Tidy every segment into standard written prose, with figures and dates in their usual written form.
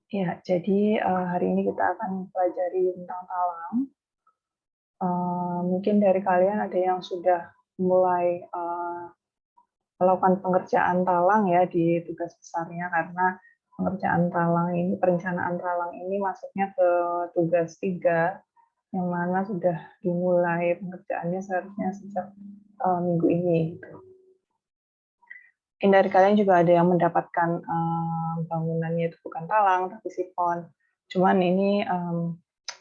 Ya, jadi hari ini kita akan pelajari tentang talang. Mungkin dari kalian ada yang sudah mulai melakukan pengerjaan talang ya di tugas besarnya, karena pengerjaan talang ini, perencanaan talang ini masuknya ke tugas 3, yang mana sudah dimulai pengerjaannya seharusnya sejak minggu ini. Gitu. Mungkin dari kalian juga ada yang mendapatkan bangunannya itu bukan talang tapi sipon. Cuman ini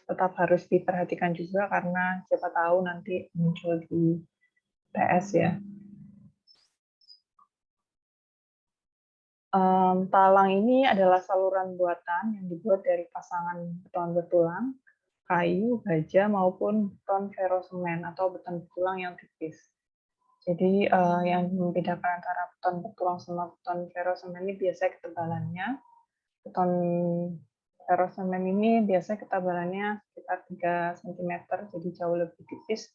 tetap harus diperhatikan juga karena siapa tahu nanti muncul di PS ya. Talang ini adalah saluran buatan yang dibuat dari pasangan beton bertulang, kayu, baja, maupun beton ferrosemen atau beton bertulang yang tipis. Jadi yang membedakan antara beton bertulang sama beton ferrosemen ini biasanya ketebalannya. Beton ferrosemen ini biasanya ketebalannya sekitar 3 cm, jadi jauh lebih tipis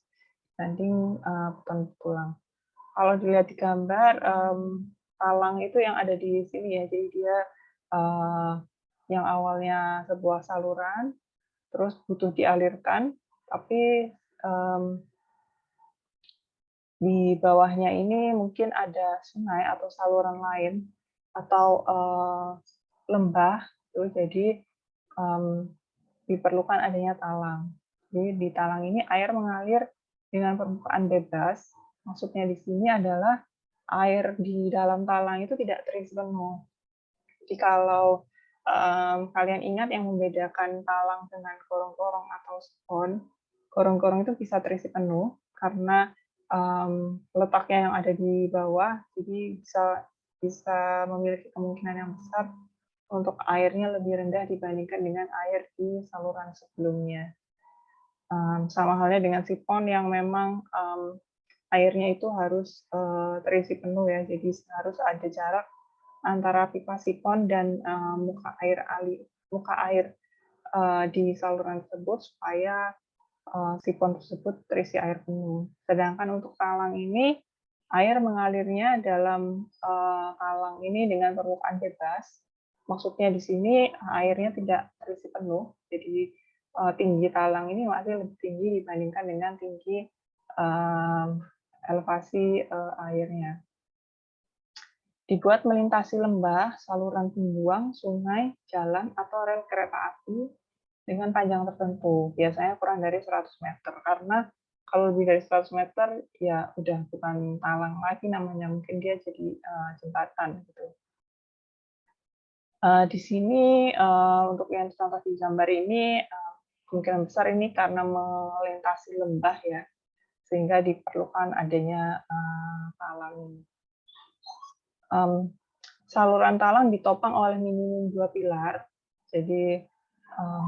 dibanding beton bertulang. Kalau dilihat di gambar, talang itu yang ada di sini ya, jadi dia yang awalnya sebuah saluran, terus butuh dialirkan, tapi di bawahnya ini mungkin ada sungai atau saluran lain atau lembah, tuh, jadi diperlukan adanya talang. Jadi di talang ini air mengalir dengan permukaan bebas. Maksudnya di sini adalah air di dalam talang itu tidak terisi penuh. Jadi kalau kalian ingat yang membedakan talang dengan gorong-gorong atau spon, gorong-gorong itu bisa terisi penuh karena letaknya yang ada di bawah, jadi bisa memiliki kemungkinan yang besar untuk airnya lebih rendah dibandingkan dengan air di saluran sebelumnya. Sama halnya dengan sipon yang memang airnya itu harus terisi penuh ya, jadi harus ada jarak antara pipa sipon dan muka air di saluran tersebut supaya sipon tersebut terisi air penuh. Sedangkan untuk talang ini air mengalirnya dalam talang ini dengan permukaan bebas. Maksudnya di sini airnya tidak terisi penuh, jadi tinggi talang ini masih lebih tinggi dibandingkan dengan tinggi elevasi airnya. Dibuat melintasi lembah, saluran pembuang, sungai, jalan, atau rel kereta api dengan panjang tertentu, biasanya kurang dari 100 meter, karena kalau lebih dari 100 meter ya udah bukan talang lagi namanya, mungkin dia jadi jembatan gitu. Di sini untuk yang contoh di gambar ini kemungkinan besar ini karena melintasi lembah ya, sehingga diperlukan adanya talang. Saluran talang ditopang oleh minimum 2 pilar, jadi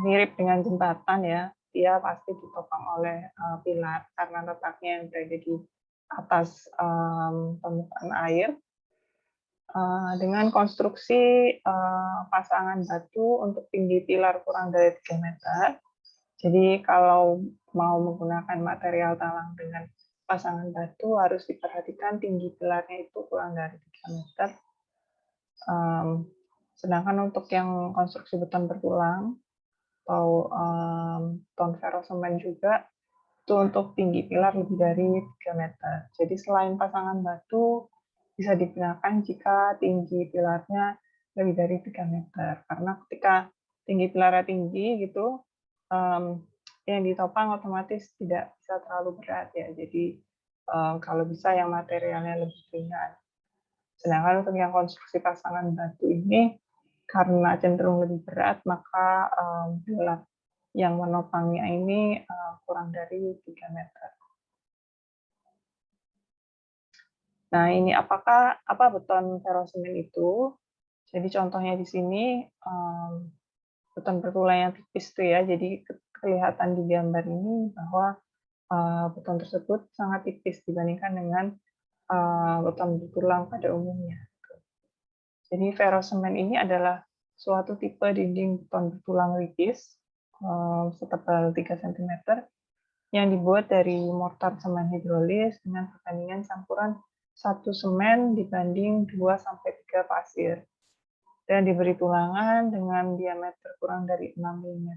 mirip dengan jembatan ya, dia pasti ditopang oleh pilar karena letaknya yang berada di atas permukaan air. Dengan konstruksi pasangan batu untuk tinggi pilar kurang dari 3 meter. Jadi kalau mau menggunakan material talang dengan pasangan batu harus diperhatikan tinggi pilarnya itu kurang dari 3 meter. Sedangkan untuk yang konstruksi beton bertulang atau beton ferrosemen juga itu untuk tinggi pilar lebih dari 3 meter. Jadi selain pasangan batu bisa digunakan jika tinggi pilarnya lebih dari 3 meter. Karena ketika tinggi pilarnya tinggi gitu, yang ditopang otomatis tidak bisa terlalu berat ya. Jadi kalau bisa yang materialnya lebih ringan. Sedangkan untuk yang konstruksi pasangan batu ini karena cenderung lebih berat, maka pilar yang menopangnya ini kurang dari 3 meter. Nah, ini apa beton ferrosemen itu? Jadi contohnya di sini beton bertulang yang tipis tuh ya. Jadi kelihatan di gambar ini bahwa beton tersebut sangat tipis dibandingkan dengan beton bertulang pada umumnya. Jadi ferrosemen ini adalah suatu tipe dinding beton bertulang lipis setebal 3 cm yang dibuat dari mortar semen hidrolis dengan perbandingan campuran 1 semen dibanding 2 sampai 3 pasir. dan diberi tulangan dengan diameter kurang dari 6 mm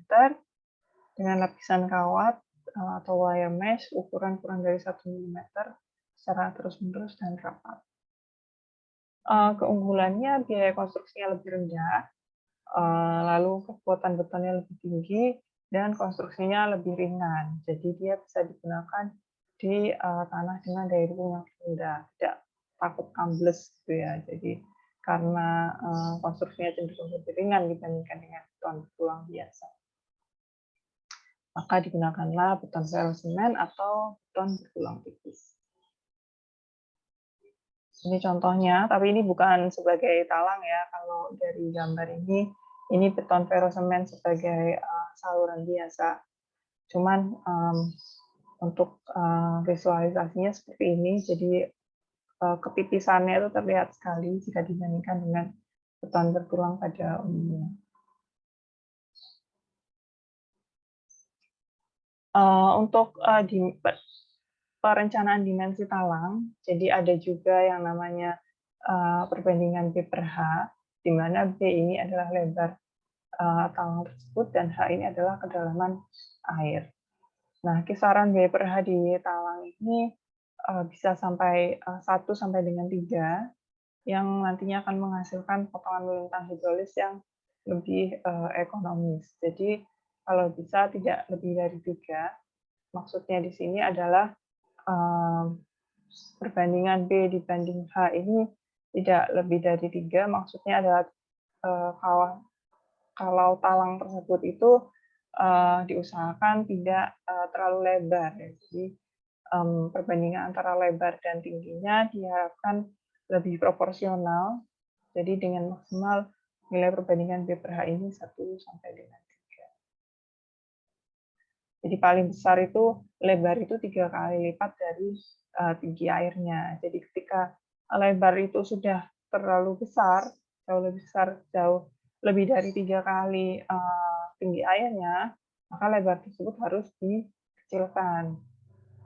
dengan lapisan kawat atau wire mesh ukuran kurang dari 1 mm secara terus-menerus dan rapat. Keunggulannya biaya konstruksinya lebih rendah, lalu kekuatan betonnya lebih tinggi, dan konstruksinya lebih ringan. Jadi dia bisa digunakan di tanah dengan daya dukung yang rendah, tidak takut ambles gitu ya. Jadi karena konstruksinya cenderung lebih ringan dibandingkan dengan beton tulang biasa, maka digunakanlah beton semen atau beton bertulang tipis. Ini contohnya, tapi ini bukan sebagai talang ya. Kalau dari gambar ini beton ferosemen sebagai saluran biasa. Cuman untuk visualisasinya seperti ini, jadi ketipisannya itu terlihat sekali jika dibandingkan dengan beton bertulang pada umumnya. Untuk perencanaan dimensi talang, jadi ada juga yang namanya perbandingan B per H, di mana B ini adalah lebar talang tersebut dan H ini adalah kedalaman air. Nah, kisaran B per H di talang ini bisa sampai 1 sampai dengan 3, yang nantinya akan menghasilkan potongan melintang hidrolis yang lebih ekonomis. Jadi kalau bisa tidak lebih dari 3. Maksudnya di sini adalah perbandingan B dibanding H ini tidak lebih dari 3. Maksudnya adalah kalau talang tersebut itu diusahakan tidak terlalu lebar. Ya. Jadi perbandingan antara lebar dan tingginya diharapkan lebih proporsional. Jadi dengan maksimal nilai perbandingan B per H ini 1 sampai dengan 3. Jadi paling besar itu lebar itu 3 kali lipat dari tinggi airnya. Jadi ketika lebar itu sudah terlalu besar, jauh lebih dari 3 kali tinggi airnya, maka lebar tersebut harus dikecilkan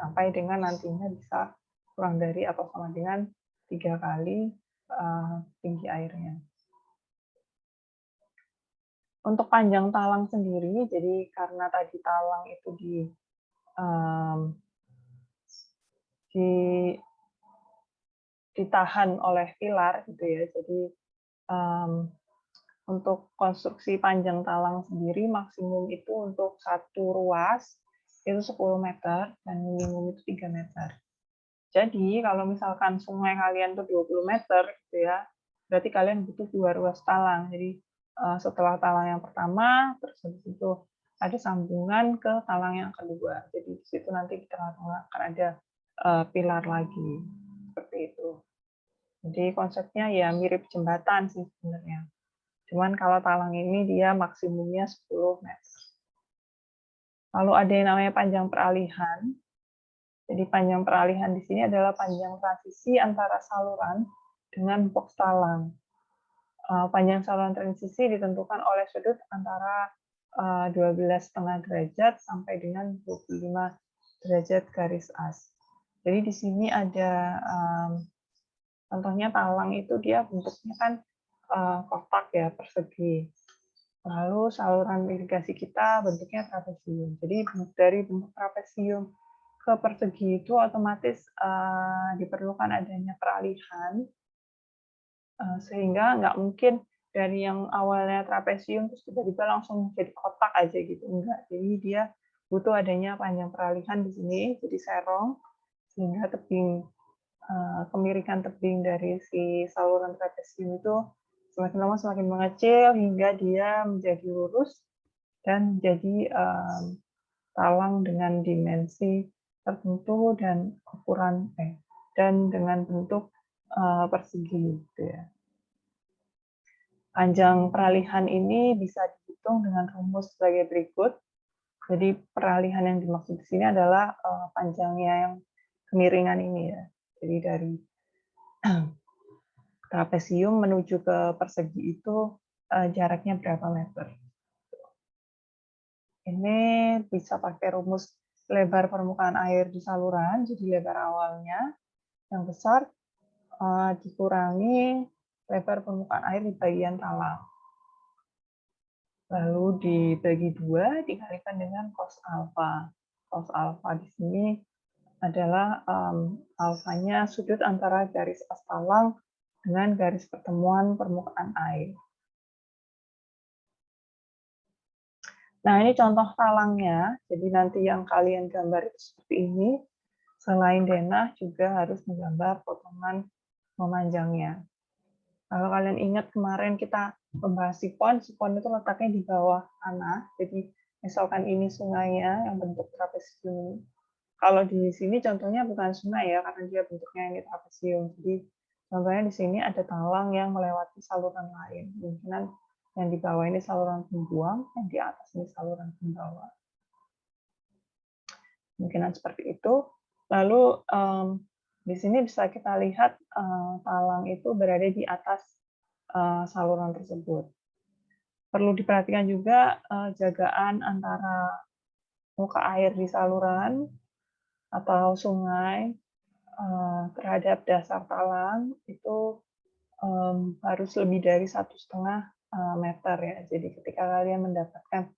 sampai dengan nantinya bisa kurang dari atau sama dengan 3 kali tinggi airnya. Untuk panjang talang sendiri, jadi karena tadi talang itu ditahan oleh pilar gitu ya, jadi untuk konstruksi panjang talang sendiri maksimum itu untuk satu ruas itu 10 meter dan minimum itu 3 meter. Jadi kalau misalkan sungai kalian tuh 20 meter gitu ya, berarti kalian butuh 2 ruas talang. Jadi setelah talang yang pertama, terus habis itu ada sambungan ke talang yang kedua. Jadi di situ nanti di tengah-tengah akan ada pilar lagi, seperti itu. Jadi konsepnya ya mirip jembatan sih sebenarnya. Cuman kalau talang ini dia maksimumnya 10 meter. Lalu ada yang namanya panjang peralihan. Jadi panjang peralihan di sini adalah panjang transisi antara saluran dengan box talang. Panjang saluran transisi ditentukan oleh sudut antara 12,5 derajat sampai dengan 25 derajat garis as. Jadi di sini ada contohnya talang itu dia bentuknya kan kotak ya, persegi. Lalu saluran irigasi kita bentuknya trapesium. Jadi dari bentuk trapesium ke persegi itu otomatis diperlukan adanya peralihan, sehingga nggak mungkin dari yang awalnya trapesium terus tiba-tiba langsung jadi kotak aja gitu, enggak. Jadi dia butuh adanya panjang peralihan di sini, jadi serong, sehingga kemirikan tebing dari si saluran trapesium itu semakin lama semakin mengecil hingga dia menjadi lurus dan menjadi talang dengan dimensi tertentu dan ukuran dan dengan bentuk persegi gitu ya. Panjang peralihan ini bisa dihitung dengan rumus sebagai berikut. Jadi peralihan yang dimaksud di sini adalah panjangnya yang kemiringan ini ya. Jadi dari trapesium menuju ke persegi itu jaraknya berapa meter. Ini bisa pakai rumus lebar permukaan air di saluran, jadi lebar awalnya yang besar dikurangi lebar permukaan air di bagian talang. Lalu dibagi 2 dikalikan dengan cos alfa. Cos alfa di sini adalah alfanya sudut antara garis as talang dengan garis pertemuan permukaan air. Nah, ini contoh talangnya. Jadi nanti yang kalian gambar itu seperti ini. Selain denah juga harus menggambar potongan memanjangnya. Kalau kalian ingat kemarin kita membahas sipon itu letaknya di bawah tanah. Jadi misalkan ini sungainya yang bentuk trapesium. Kalau di sini contohnya bukan sungai ya, karena dia bentuknya ini trapesium. Jadi contohnya di sini ada talang yang melewati saluran lain. Kemungkinan yang di bawah ini saluran pembuang, yang di atas ini saluran pembawa. Kemungkinan seperti itu. Lalu di sini bisa kita lihat talang itu berada di atas saluran tersebut. Perlu diperhatikan juga jagaan antara muka air di saluran atau sungai terhadap dasar talang itu harus lebih dari 1,5 meter ya. Jadi ketika kalian mendapatkan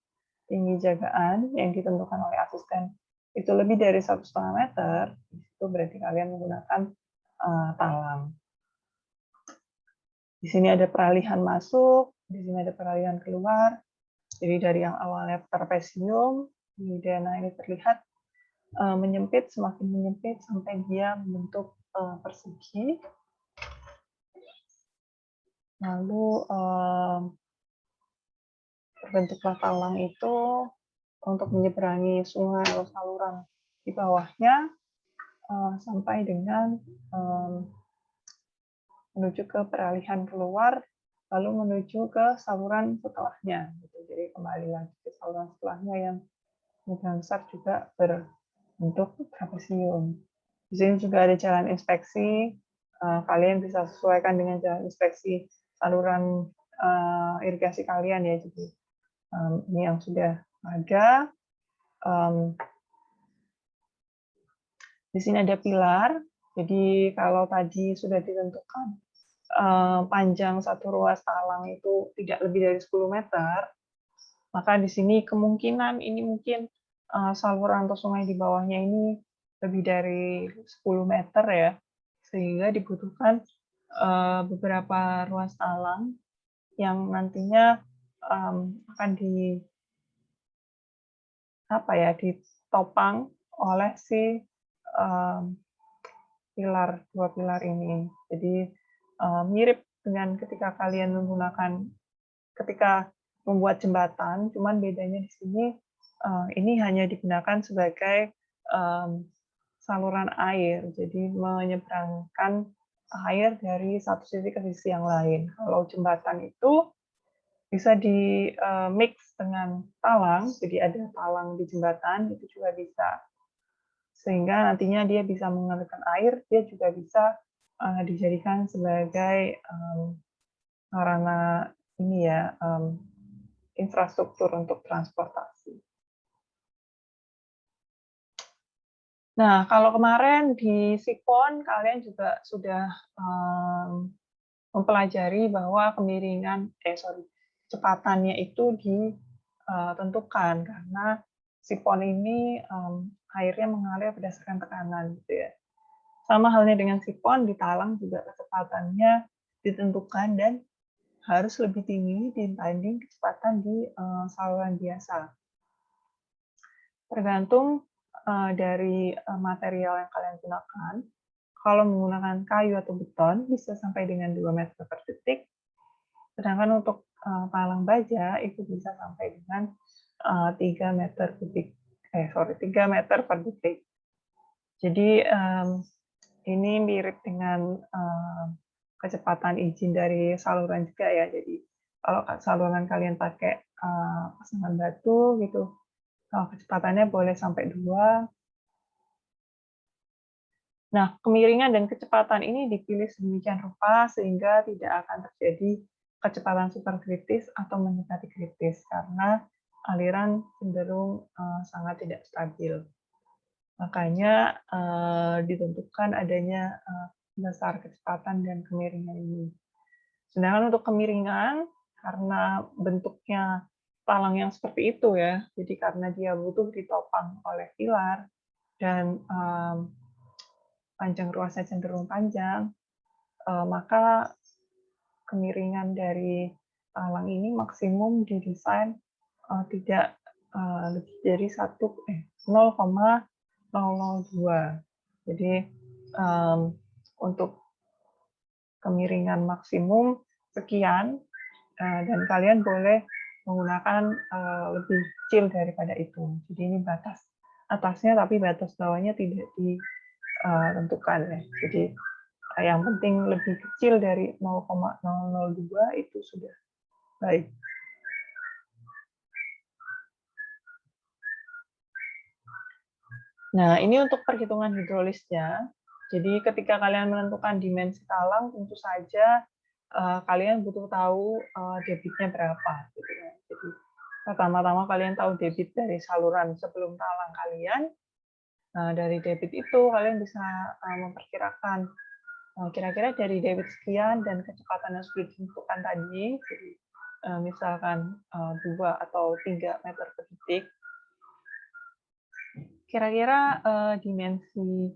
tinggi jagaan yang ditentukan oleh asisten itu lebih dari 1,5 meter, itu berarti kalian menggunakan talang. Di sini ada peralihan masuk, di sini ada peralihan keluar. Jadi dari yang awalnya trapesium, kemudian ini terlihat menyempit, semakin menyempit sampai dia membentuk persegi. Lalu terbentuklah talang itu untuk menyeberangi sungai atau saluran di bawahnya sampai dengan menuju ke peralihan keluar, lalu menuju ke saluran setelahnya. Jadi kembali lagi ke saluran setelahnya yang kemungkinan besar juga berbentuk trapesium. Di sini juga ada jalan inspeksi. Kalian bisa sesuaikan dengan jalan inspeksi saluran irigasi kalian ya. Jadi ini yang sudah ada. Di sini ada pilar. Jadi kalau tadi sudah ditentukan panjang satu ruas talang itu tidak lebih dari 10 meter, maka di sini kemungkinan ini mungkin saluran atau sungai di bawahnya ini lebih dari 10 meter ya, sehingga dibutuhkan beberapa ruas talang yang nantinya akan ditopang oleh si dua pilar ini. Jadi mirip dengan ketika kalian ketika membuat jembatan, cuman bedanya di sini ini hanya digunakan sebagai saluran air, jadi menyeberangkan air dari satu sisi ke sisi yang lain. Kalau jembatan itu bisa di mix dengan talang, jadi ada talang di jembatan, itu juga bisa. Sehingga nantinya dia bisa mengalirkan air, dia juga bisa dijadikan sebagai sarana ini ya, infrastruktur untuk transportasi. Nah, kalau kemarin di Sipon kalian juga sudah mempelajari bahwa kecepatannya itu ditentukan karena sipon ini airnya mengalir berdasarkan tekanan gitu ya. Sama halnya dengan sipon, di talang juga kecepatannya ditentukan dan harus lebih tinggi dibanding kecepatan di saluran biasa. Tergantung dari material yang kalian gunakan. Kalau menggunakan kayu atau beton bisa sampai dengan 2 meter per detik. Sedangkan untuk talang baja itu bisa sampai dengan 3 meter per detik. Jadi ini mirip dengan kecepatan izin dari saluran juga ya. Jadi kalau saluran kalian pakai pasangan batu gitu, kalau kecepatannya boleh sampai 2. Nah, kemiringan dan kecepatan ini dipilih sedemikian rupa sehingga tidak akan terjadi kecepatan superkritis atau mendekati kritis karena aliran cenderung sangat tidak stabil. Makanya ditentukan adanya dasar kecepatan dan kemiringan ini. Sedangkan untuk kemiringan, karena bentuknya talang yang seperti itu ya, jadi karena dia butuh ditopang oleh pilar dan panjang ruasnya cenderung panjang, maka kemiringan dari talang ini maksimum didesain tidak lebih dari 0,002. Jadi untuk kemiringan maksimum sekian, dan kalian boleh menggunakan lebih kecil daripada itu. Jadi ini batas atasnya, tapi batas bawahnya tidak ditentukan ya. Jadi yang penting lebih kecil dari 0,002 itu sudah baik. Nah, ini untuk perhitungan hidrolisnya. Jadi ketika kalian menentukan dimensi talang, tentu saja kalian butuh tahu debitnya berapa. Gitu ya. Jadi pertama-tama kalian tahu debit dari saluran sebelum talang kalian. Nah, dari debit itu kalian bisa memperkirakan kira-kira dari debit sekian dan kecepatan yang sudah ditentukan tadi, jadi misalkan 2 atau 3 meter per detik, kira-kira dimensi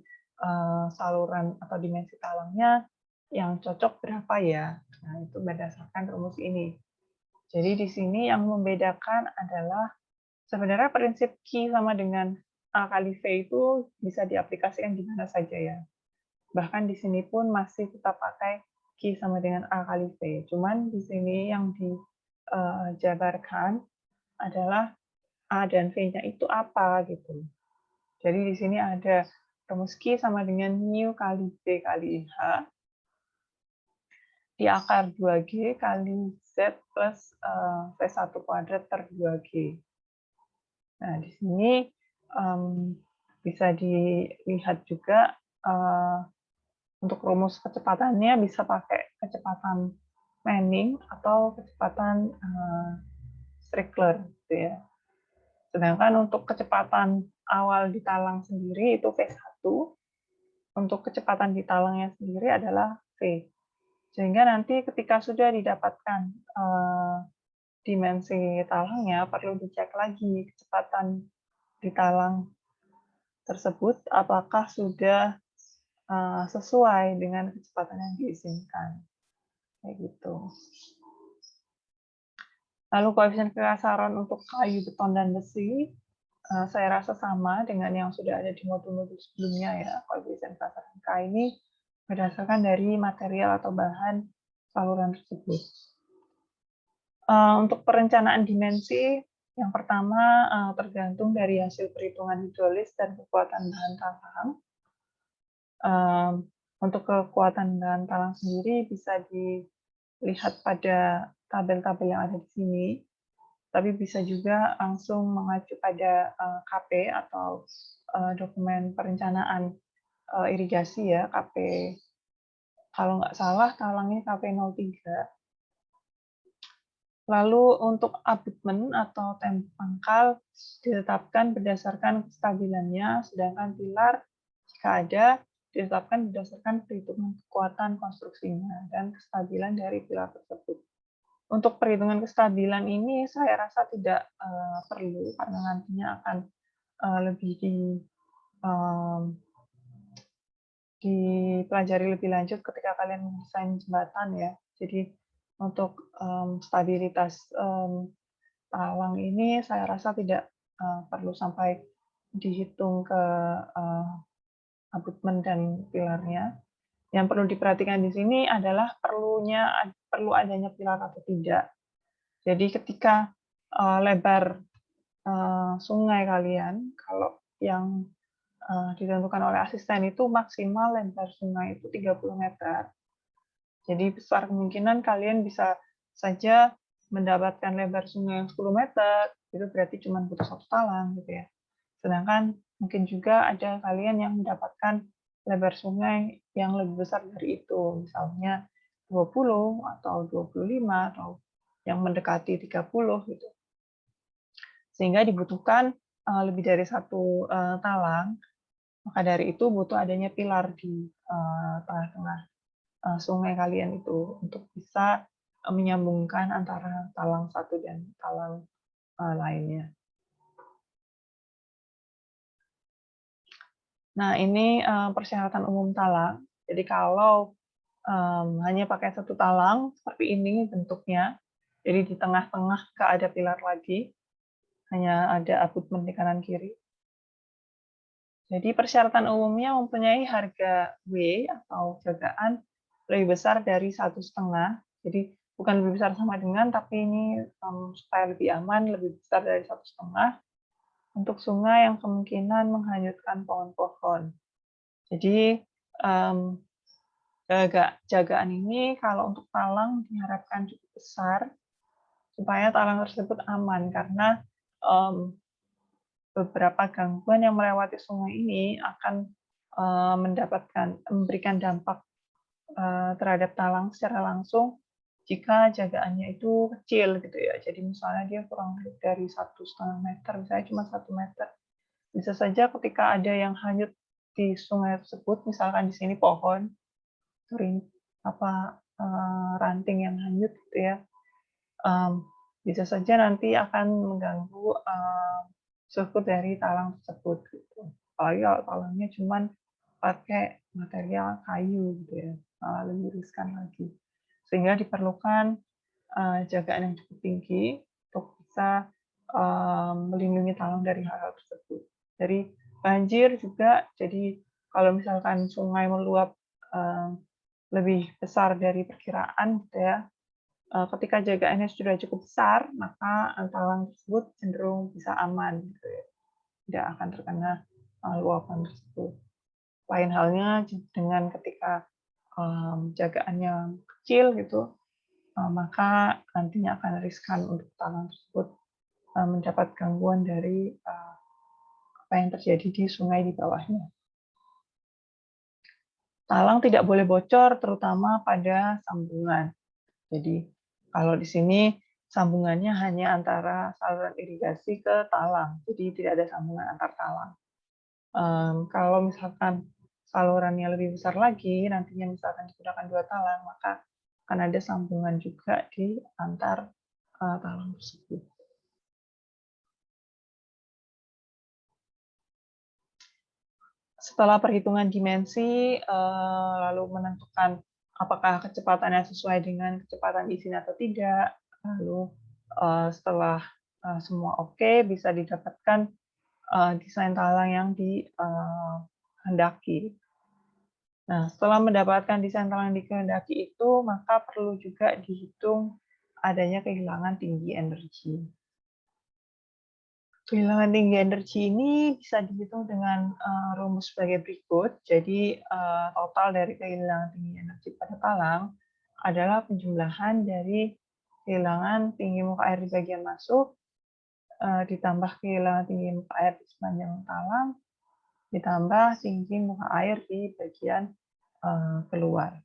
saluran atau dimensi talangnya yang cocok berapa ya? Nah, itu berdasarkan rumus ini. Jadi di sini yang membedakan adalah sebenarnya prinsip Q sama dengan A kali V itu bisa diaplikasikan di mana saja ya. Bahkan di sini pun masih tetap pakai Q sama dengan A kali V. Cuman di sini yang dijabarkan adalah A dan V-nya itu apa gitu. Jadi di sini ada rumus Q sama dengan mu kali V kali H di akar 2G kali Z plus V1 kuadrat per 2G. Nah, di sini bisa dilihat juga untuk rumus kecepatannya bisa pakai kecepatan Manning atau kecepatan Strickler, gitu ya. Sedangkan untuk kecepatan awal di talang sendiri itu V1, untuk kecepatan di talangnya sendiri adalah V. Sehingga nanti ketika sudah didapatkan dimensi talangnya, perlu dicek lagi kecepatan di talang tersebut apakah sudah sesuai dengan kecepatan yang diizinkan. Kayak gitu. Lalu koefisien kekasaran untuk kayu, beton, dan besi, saya rasa sama dengan yang sudah ada di modul-modul sebelumnya ya. Koefisien kekasaran K ini berdasarkan dari material atau bahan saluran tersebut. Untuk perencanaan dimensi, yang pertama tergantung dari hasil perhitungan hidrolis dan kekuatan bahan talang. Untuk kekuatan bahan talang sendiri bisa dilihat pada tabel-tabel yang ada di sini, tapi bisa juga langsung mengacu pada KP atau dokumen perencanaan irigasi ya, KP. Kalau nggak salah talangnya KP 03. Lalu untuk abutmen atau tembok pangkal ditetapkan berdasarkan kestabilannya, sedangkan pilar jika ada ditetapkan berdasarkan perhitungan kekuatan konstruksinya dan kestabilan dari pilar tersebut. Untuk perhitungan kestabilan ini saya rasa tidak perlu karena nantinya akan lebih dipelajari lebih lanjut ketika kalian mendesain jembatan ya. Jadi untuk stabilitas talang ini saya rasa tidak perlu sampai dihitung ke abutmen dan pilarnya. Yang perlu diperhatikan di sini adalah perlu adanya pilar atau tidak. Jadi ketika lebar sungai kalian, kalau yang ditentukan oleh asisten itu maksimal lebar sungai itu 30 meter. Jadi besar kemungkinan kalian bisa saja mendapatkan lebar sungai yang 10 meter, itu berarti cuma butuh 1 talang gitu ya. Sedangkan mungkin juga ada kalian yang mendapatkan lebar sungai yang lebih besar dari itu, misalnya 20 atau 25 atau yang mendekati 30 gitu. Sehingga dibutuhkan lebih dari 1 talang, maka dari itu butuh adanya pilar di tengah-tengah sungai kalian itu untuk bisa menyambungkan antara talang satu dan talang lainnya. Nah, ini persyaratan umum talang. Jadi kalau hanya pakai satu talang seperti ini bentuknya, jadi di tengah-tengah nggak ada pilar lagi, hanya ada abutmen di kanan kiri. Jadi persyaratan umumnya mempunyai harga W atau jagaan lebih besar dari 1,5. Jadi bukan lebih besar sama dengan, tapi ini supaya lebih aman, lebih besar dari 1,5 untuk sungai yang kemungkinan menghanyutkan pohon-pohon. Jadi jagaan ini kalau untuk talang diharapkan cukup besar supaya talang tersebut aman karena beberapa gangguan yang melewati sungai ini akan memberikan dampak terhadap talang secara langsung jika jagaannya itu kecil gitu ya. Jadi misalnya dia kurang dari 1,5 meter, misalnya cuma 1 meter. Bisa saja ketika ada yang hanyut di sungai tersebut, misalkan di sini pohon, ranting yang hanyut gitu ya, bisa saja nanti akan mengganggu struktur dari talang tersebut gitu. Apalagi kalau talangnya cuma pakai material kayu gitu ya, lebih riskan lagi. Sehingga diperlukan jagaan yang cukup tinggi untuk bisa melindungi talang dari hal-hal tersebut. Dari banjir juga, jadi kalau misalkan sungai meluap lebih besar dari perkiraan gitu ya, ketika jagaannya sudah cukup besar, maka talang tersebut cenderung bisa aman gitu ya, tidak akan terkena luapan tersebut. Lain halnya dengan ketika jagaannya kecil gitu, maka nantinya akan riskan untuk talang tersebut mendapat gangguan dari apa yang terjadi di sungai di bawahnya. Talang tidak boleh bocor, terutama pada sambungan. Jadi kalau di sini sambungannya hanya antara saluran irigasi ke talang, jadi tidak ada sambungan antar talang. Kalau misalkan salurannya lebih besar lagi, nantinya misalkan digunakan 2 talang, maka akan ada sambungan juga di antar talang tersebut. Setelah perhitungan dimensi, lalu menentukan apakah kecepatannya sesuai dengan kecepatan di sini atau tidak, lalu setelah semua oke, bisa didapatkan desain talang yang dihendaki. Nah, setelah mendapatkan desain talang yang dikehendaki itu, maka perlu juga dihitung adanya kehilangan tinggi energi. Kehilangan tinggi energi ini bisa dihitung dengan rumus sebagai berikut. Jadi total dari kehilangan tinggi energi pada talang adalah penjumlahan dari kehilangan tinggi muka air di bagian masuk, ditambah kehilangan tinggi muka air di sepanjang talang, ditambah tinggi muka air di bagian keluar.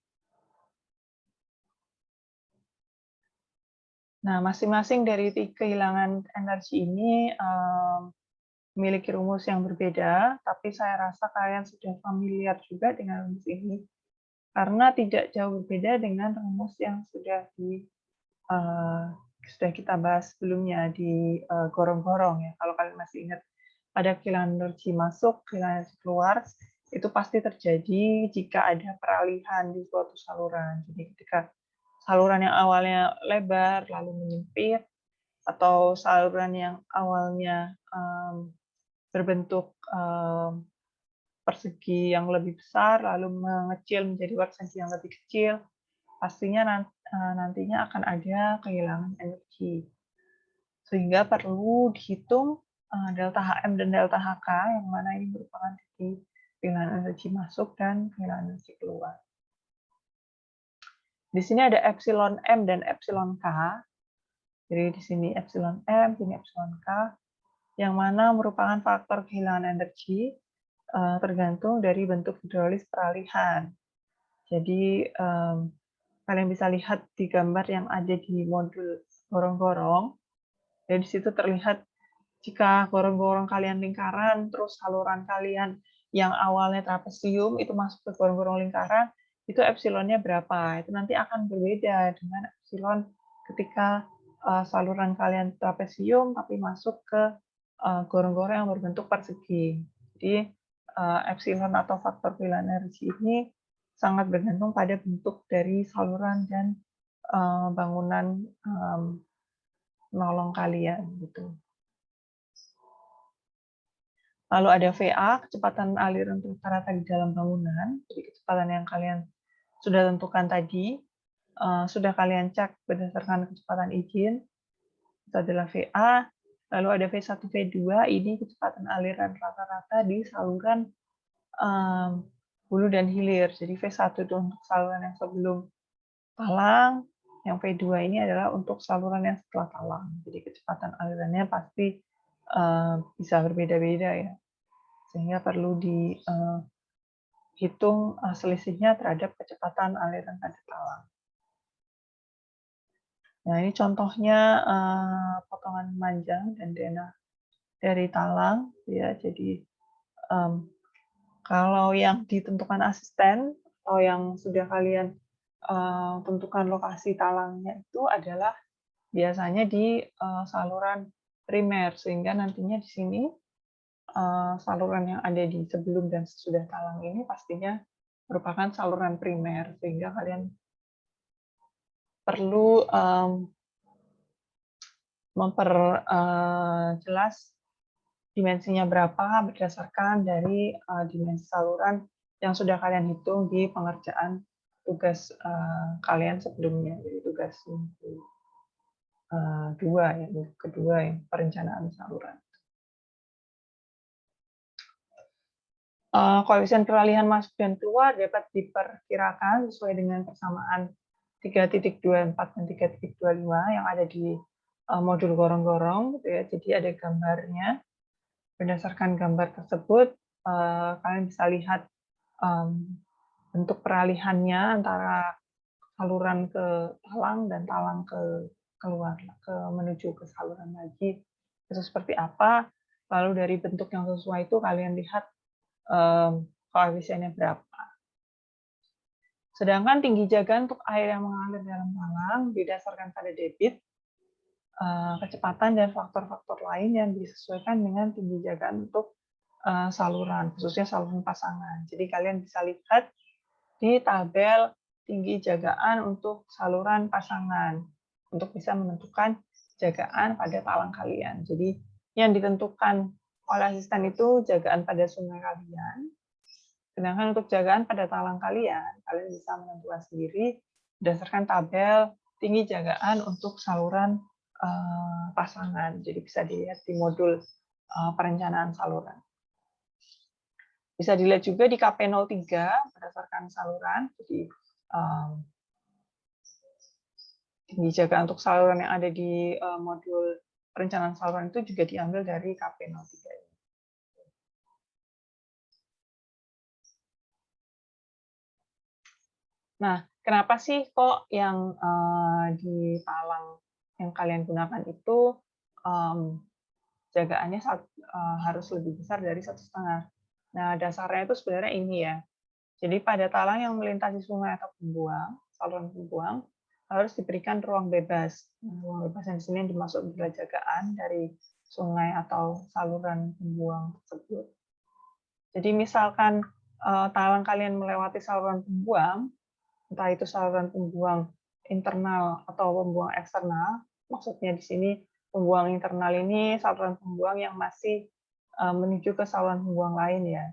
Nah, masing-masing dari kehilangan energi ini memiliki rumus yang berbeda, tapi saya rasa kalian sudah familiar juga dengan rumus ini, karena tidak jauh berbeda dengan rumus yang sudah kita bahas sebelumnya di gorong-gorong ya. Kalau kalian masih ingat, ada kehilangan energi masuk, kehilangan energi keluar, itu pasti terjadi jika ada peralihan di suatu saluran. Jadi ketika saluran yang awalnya lebar lalu menyempit, atau saluran yang awalnya berbentuk persegi yang lebih besar lalu mengecil menjadi persegi yang lebih kecil, pastinya nantinya akan ada kehilangan energi. Sehingga perlu dihitung delta HM dan delta HK, yang mana ini merupakan kehilangan energi masuk dan kehilangan energi keluar. Di sini ada epsilon M dan epsilon K. Jadi di sini epsilon M, sini epsilon K, yang mana merupakan faktor kehilangan energi tergantung dari bentuk hidrolis peralihan. Jadi kalian bisa lihat di gambar yang ada di modul gorong-gorong. Jadi di situ terlihat jika gorong-gorong kalian lingkaran, terus saluran kalian yang awalnya trapesium itu masuk ke gorong-gorong lingkaran, itu epsilonnya berapa? Itu nanti akan berbeda dengan epsilon ketika saluran kalian trapesium tapi masuk ke gorong-gorong yang berbentuk persegi. Jadi epsilon atau faktor pilihan energi ini sangat bergantung pada bentuk dari saluran dan bangunan penolong kalian gitu. Lalu ada VA, kecepatan aliran rata-rata di dalam bangunan. Jadi kecepatan yang kalian sudah tentukan tadi, sudah kalian cek berdasarkan kecepatan izin, itu adalah VA. Lalu ada V1, V2, ini kecepatan aliran rata-rata di saluran hulu dan hilir. Jadi V1 itu untuk saluran yang sebelum talang, yang V2 ini adalah untuk saluran yang setelah talang. Jadi kecepatan alirannya pasti bisa berbeda-beda ya. Sehingga perlu dihitung selisihnya terhadap kecepatan aliran pada talang. Nah, ini contohnya potongan manjang dan denah dari talang. Ya, jadi kalau yang ditentukan asisten atau yang sudah kalian tentukan lokasi talangnya itu adalah biasanya di saluran primer, sehingga nantinya di sini saluran yang ada di sebelum dan sesudah talang ini pastinya merupakan saluran primer, sehingga kalian perlu memperjelas dimensinya berapa berdasarkan dari dimensi saluran yang sudah kalian hitung di pengerjaan tugas kalian sebelumnya, jadi tugas kedua yang perencanaan saluran. Koefisien peralihan masuk dan keluar dapat diperkirakan sesuai dengan persamaan 3.24 dan 3.25 yang ada di modul gorong-gorong, gitu ya. Jadi ada gambarnya. Berdasarkan gambar tersebut, kalian bisa lihat bentuk peralihannya antara saluran ke talang dan talang ke keluar, menuju ke saluran lagi. Itu seperti apa? Lalu dari bentuk yang sesuai itu kalian lihat koefisiennya berapa. Sedangkan tinggi jaga untuk air yang mengalir dalam talang didasarkan pada debit, kecepatan, dan faktor-faktor lain yang disesuaikan dengan tinggi jaga untuk saluran, khususnya saluran pasangan. Jadi kalian bisa lihat di tabel tinggi jagaan untuk saluran pasangan untuk bisa menentukan jagaan pada talang kalian. Jadi yang ditentukan oleh asisten itu jagaan pada sungai kalian. Sedangkan untuk jagaan pada talang kalian, kalian bisa menentukan sendiri berdasarkan tabel tinggi jagaan untuk saluran pasangan. Jadi bisa dilihat di modul perencanaan saluran. Bisa dilihat juga di KP03 berdasarkan saluran. Jadi tinggi jagaan untuk saluran yang ada di modul perencanaan saluran itu juga diambil dari KP03. Nah, kenapa sih kok yang di talang yang kalian gunakan itu jagaannya harus lebih besar dari 1,5? Nah, dasarnya itu sebenarnya ini ya. Jadi pada talang yang melintasi sungai atau pembuang, saluran pembuang, harus diberikan ruang bebas. Ruang bebas yang di sini dimaksud adalah jagaan dari sungai atau saluran pembuang tersebut. Jadi misalkan talang kalian melewati saluran pembuang, entah itu saluran pembuang internal atau pembuang eksternal. Maksudnya di sini pembuang internal ini saluran pembuang yang masih menuju ke saluran pembuang lain ya.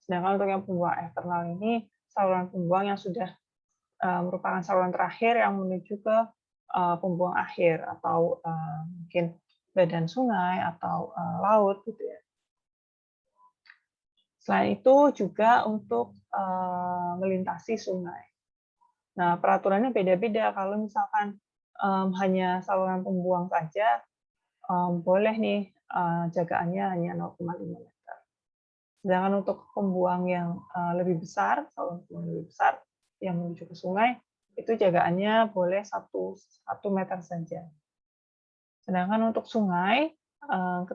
Sedangkan untuk yang pembuang eksternal ini saluran pembuang yang sudah merupakan saluran terakhir yang menuju ke pembuang akhir atau mungkin badan sungai atau laut gitu ya. Selain itu juga untuk melintasi sungai. Nah, peraturannya beda-beda. Kalau misalkan hanya saluran pembuang saja, boleh nih jagaannya hanya 0,5 meter. Sedangkan untuk pembuang yang lebih besar, saluran pembuang lebih besar yang menuju ke sungai, itu jagaannya boleh 1 meter saja. Sedangkan untuk sungai,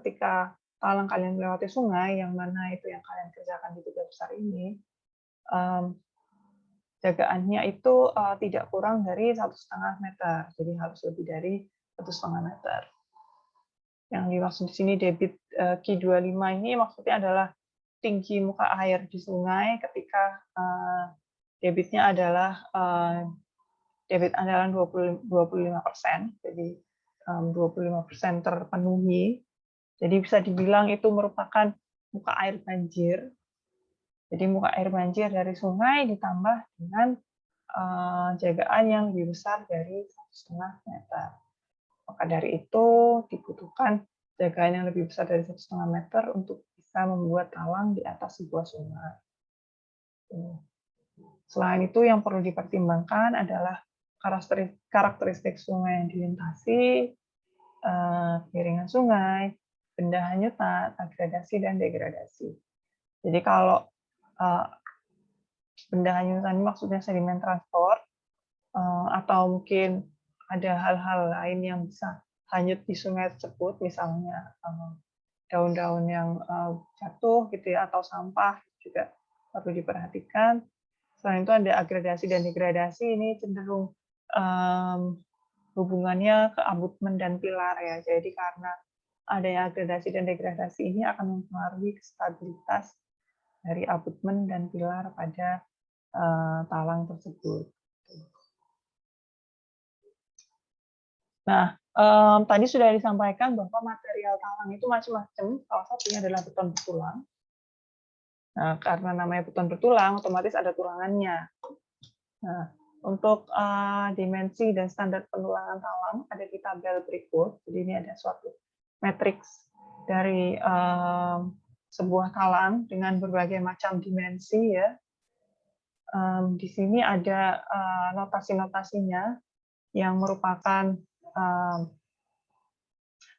ketika talang kalian melewati sungai, yang mana itu yang kalian kerjakan di tugas besar ini, jagaannya itu tidak kurang dari 1,5 meter, jadi harus lebih dari 1,5 meter. Yang dimaksud di sini debit Q25 ini maksudnya adalah tinggi muka air di sungai ketika debitnya adalah debit andalan 25%, jadi 25% terpenuhi. Jadi bisa dibilang itu merupakan muka air banjir. Jadi muka air banjir dari sungai ditambah dengan jagaan yang lebih besar dari 1,5 meter. Maka dari itu dibutuhkan jagaan yang lebih besar dari 1,5 meter untuk bisa membuat talang di atas sebuah sungai. Selain itu yang perlu dipertimbangkan adalah karakteristik sungai yang dilintasi, kemiringan sungai, benda hanyutan, agradasi, dan degradasi. Jadi kalau benda hanyutan ini maksudnya sedimen transport, atau mungkin ada hal-hal lain yang bisa hanyut di sungai tersebut, misalnya daun-daun yang jatuh gitu ya, atau sampah juga perlu diperhatikan. Selain itu ada agradasi dan degradasi, ini cenderung hubungannya ke abutmen dan pilar ya. Jadi karena adanya agradasi dan degradasi ini akan mempengaruhi stabilitas dari abutmen dan pilar pada talang tersebut. Nah, tadi sudah disampaikan bahwa material talang itu macam-macam, salah satunya adalah beton bertulang. Nah, karena namanya beton bertulang, otomatis ada tulangannya. Nah, untuk dimensi dan standar penulangan talang ada di tabel berikut. Jadi ini ada suatu matriks dari sebuah talang dengan berbagai macam dimensi ya. Di sini ada notasi-notasinya yang merupakan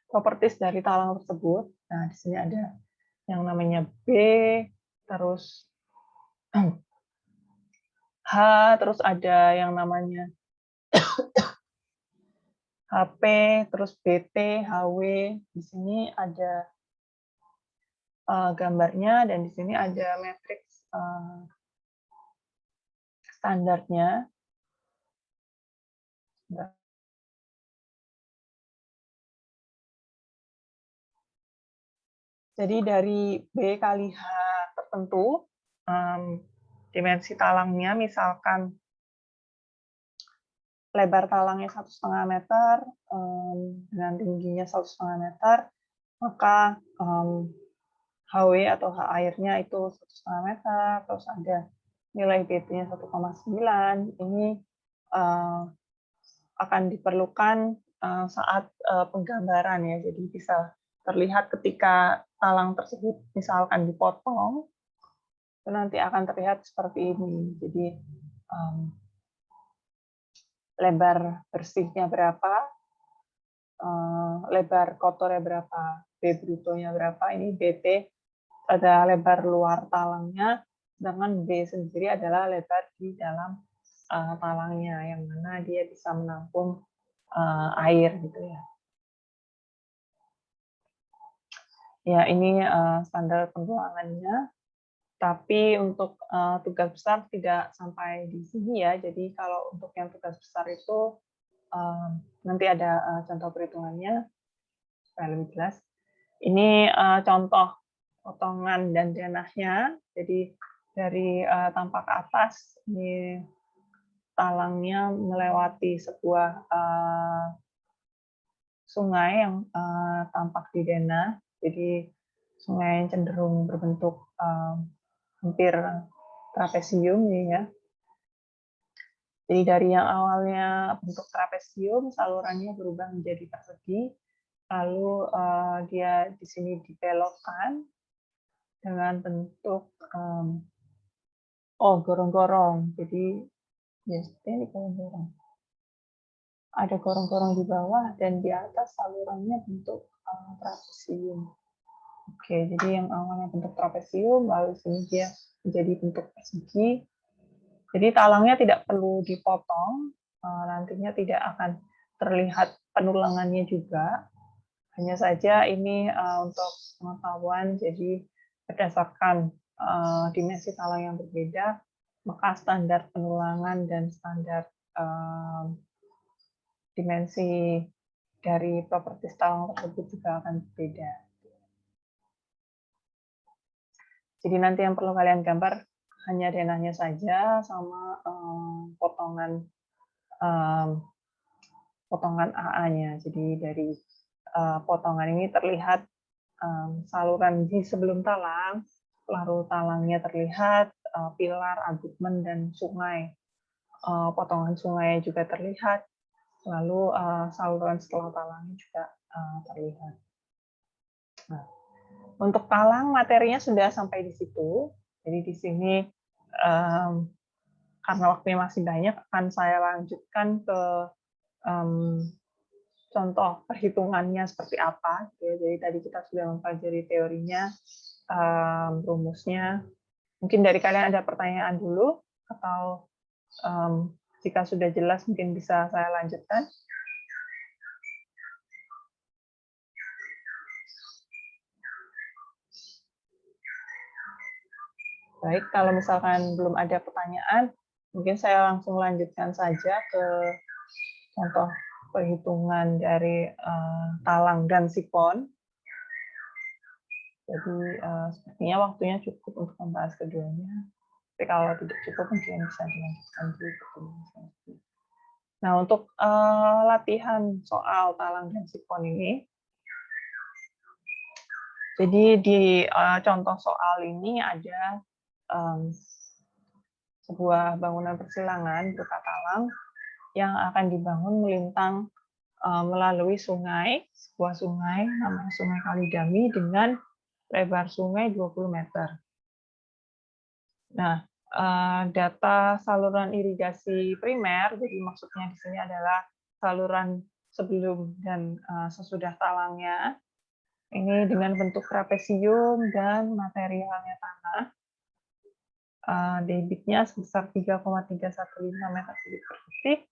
properties dari talang tersebut. Nah, di sini ada yang namanya B, terus H, terus ada yang namanya HP, terus BT, HW. Di sini ada gambarnya dan di sini ada matriks standarnya. Jadi dari B kali H tertentu, dimensi talangnya misalkan lebar talangnya 1,5 meter dengan tingginya 1,5 meter, maka HW atau H airnya itu 1,5 meter, terus ada nilai BT-nya 1,9. Ini akan diperlukan saat penggambaran ya, jadi bisa terlihat ketika talang tersebut misalkan dipotong, itu nanti akan terlihat seperti ini. Jadi lebar bersihnya berapa, lebar kotornya berapa, B brutonya berapa, ini BT ada lebar luar talangnya, sedangkan B sendiri adalah lebar di dalam talangnya, yang mana dia bisa menampung air gitu ya. Ya, ini standar pengulangannya. Tapi untuk tugas besar tidak sampai di sini ya. Jadi kalau untuk yang tugas besar itu nanti ada contoh perhitungannya supaya lebih jelas. Ini contoh potongan dan denahnya. Jadi dari tampak ke atas ini talangnya melewati sebuah sungai yang tampak di denah. Jadi sungai yang cenderung berbentuk hampir trapesium ya. Jadi dari yang awalnya bentuk trapesium, salurannya berubah menjadi persegi, lalu dia di sini dibelokkan dengan bentuk gorong-gorong. Jadi ya seperti ini gorong-gorong. Ada gorong-gorong di bawah dan di atas salurannya bentuk trapesium. Oke, jadi yang awalnya bentuk trapesium, lalu sini dia menjadi bentuk persegi. Jadi talangnya tidak perlu dipotong, nantinya tidak akan terlihat penulangannya juga. Hanya saja ini untuk pengetahuan, jadi berdasarkan dimensi talang yang berbeda, maka standar penulangan dan standar dimensi dari properti talang tersebut juga akan berbeda. Jadi nanti yang perlu kalian gambar hanya denahnya saja sama potongan AA-nya. Jadi dari potongan ini terlihat saluran di sebelum talang, lalu talangnya terlihat, pilar, abutmen, dan sungai. Potongan sungainya juga terlihat, lalu saluran setelah talangnya juga terlihat. Nah, untuk talang materinya sudah sampai di situ. Jadi di sini karena waktunya masih banyak, akan saya lanjutkan ke contoh perhitungannya seperti apa. Jadi tadi kita sudah mempelajari teorinya, rumusnya. Mungkin dari kalian ada pertanyaan dulu, atau jika sudah jelas mungkin bisa saya lanjutkan. Baik, kalau misalkan belum ada pertanyaan, mungkin saya langsung lanjutkan saja ke contoh perhitungan dari talang dan sifon. Jadi sepertinya waktunya cukup untuk membahas keduanya. Tapi kalau tidak cukup mungkin bisa dilanjutkan di pertemuan selanjutnya. Nah, untuk latihan soal talang dan sifon ini, jadi di contoh soal ini ada sebuah bangunan persilangan berupa talang yang akan dibangun melintang melalui sungai, sebuah sungai namanya Sungai Kalidami dengan lebar sungai 20 meter. Nah, data saluran irigasi primer, jadi maksudnya di sini adalah saluran sebelum dan sesudah talangnya, ini dengan bentuk trapesium dan materialnya tanah. Debitnya sebesar 3,315 meter kubik per detik.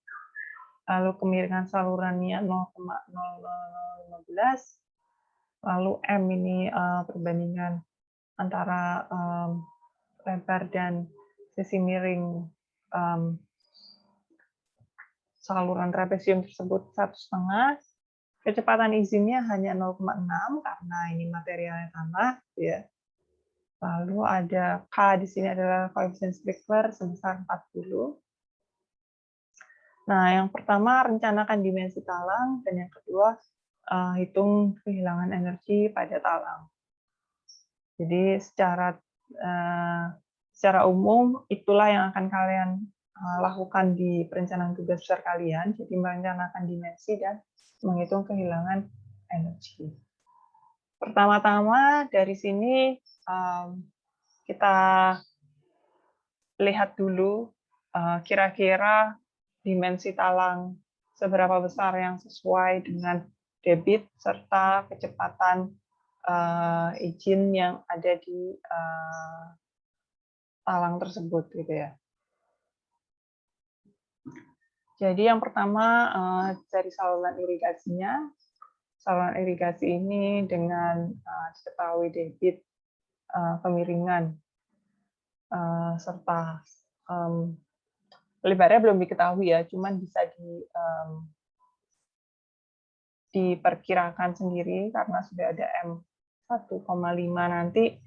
Lalu kemiringan salurannya 0,0015. Lalu M ini perbandingan antara lebar dan sisi miring saluran trapesium tersebut 1,5. Kecepatan izinnya hanya 0,6 karena ini materialnya tanah, ya. Lalu ada K di sini adalah koefisien sprinkler sebesar 40. Nah, yang pertama rencanakan dimensi talang, dan yang kedua hitung kehilangan energi pada talang. Jadi secara umum itulah yang akan kalian lakukan di perencanaan tugas besar kalian. Jadi merencanakan dimensi dan menghitung kehilangan energi. Pertama-tama dari sini kita lihat dulu kira-kira dimensi talang seberapa besar yang sesuai dengan debit serta kecepatan izin yang ada di talang tersebut, gitu ya. Jadi yang pertama dari saluran irigasinya. Saluran irigasi ini dengan diketahui debit, kemiringan, serta lebarnya belum diketahui ya, cuman bisa diperkirakan sendiri karena sudah ada M 1,5 nanti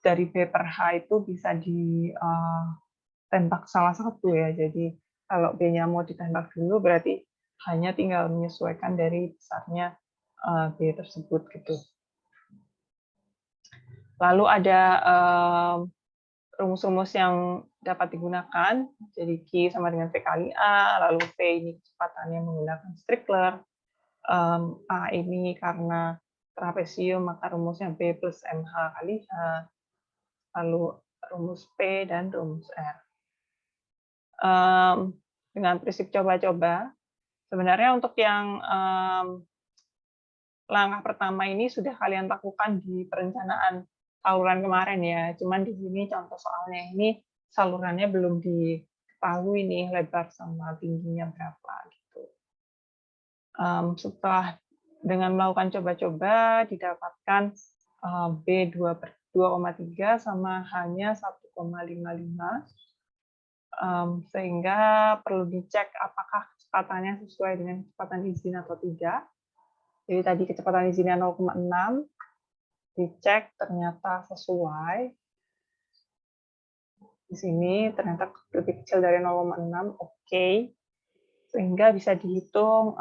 dari B per H itu bisa ditembak salah satu ya. Jadi kalau B-nya mau ditembak dulu berarti hanya tinggal menyesuaikan dari besarnya B tersebut gitu. Lalu ada rumus-rumus yang dapat digunakan, jadi Q sama dengan V kali A, lalu V ini kecepatannya menggunakan Strickler, A ini karena trapesium maka rumusnya B plus MH kali H, lalu rumus P dan rumus R. Dengan prinsip coba-coba, sebenarnya untuk yang langkah pertama ini sudah kalian lakukan di perencanaan saluran kemarin ya, cuman di sini contoh soalnya ini salurannya belum diketahui nih lebar sama tingginya berapa gitu. Setelah dengan melakukan coba-coba didapatkan B 2,3 sama hanya 1,55. Sehingga perlu dicek apakah kecepatannya sesuai dengan kecepatan izin atau tidak. Jadi tadi kecepatan izinnya 0,6, dicek ternyata sesuai. Di sini ternyata lebih kecil dari 0,6, oke. Sehingga bisa dihitung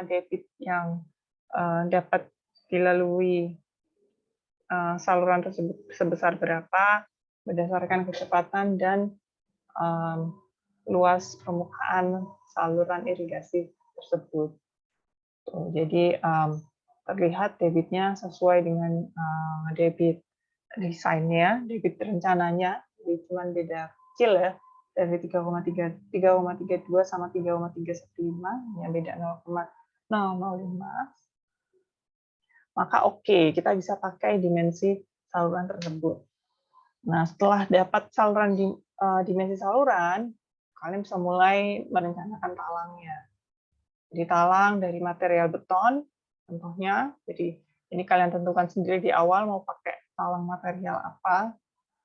debit yang dapat dilalui saluran tersebut sebesar berapa berdasarkan kecepatan dan luas permukaan saluran irigasi tersebut. Jadi terlihat debitnya sesuai dengan debit desainnya, debit rencananya, jadi cuma beda kecil ya, dari 3,32 sama 3,315, yang beda 0,005. Maka oke, kita bisa pakai dimensi saluran tersebut. Nah, setelah dapat saluran dimensi saluran, kalian bisa mulai merencanakan talangnya. Jadi talang dari material beton, contohnya. Jadi ini kalian tentukan sendiri di awal mau pakai talang material apa.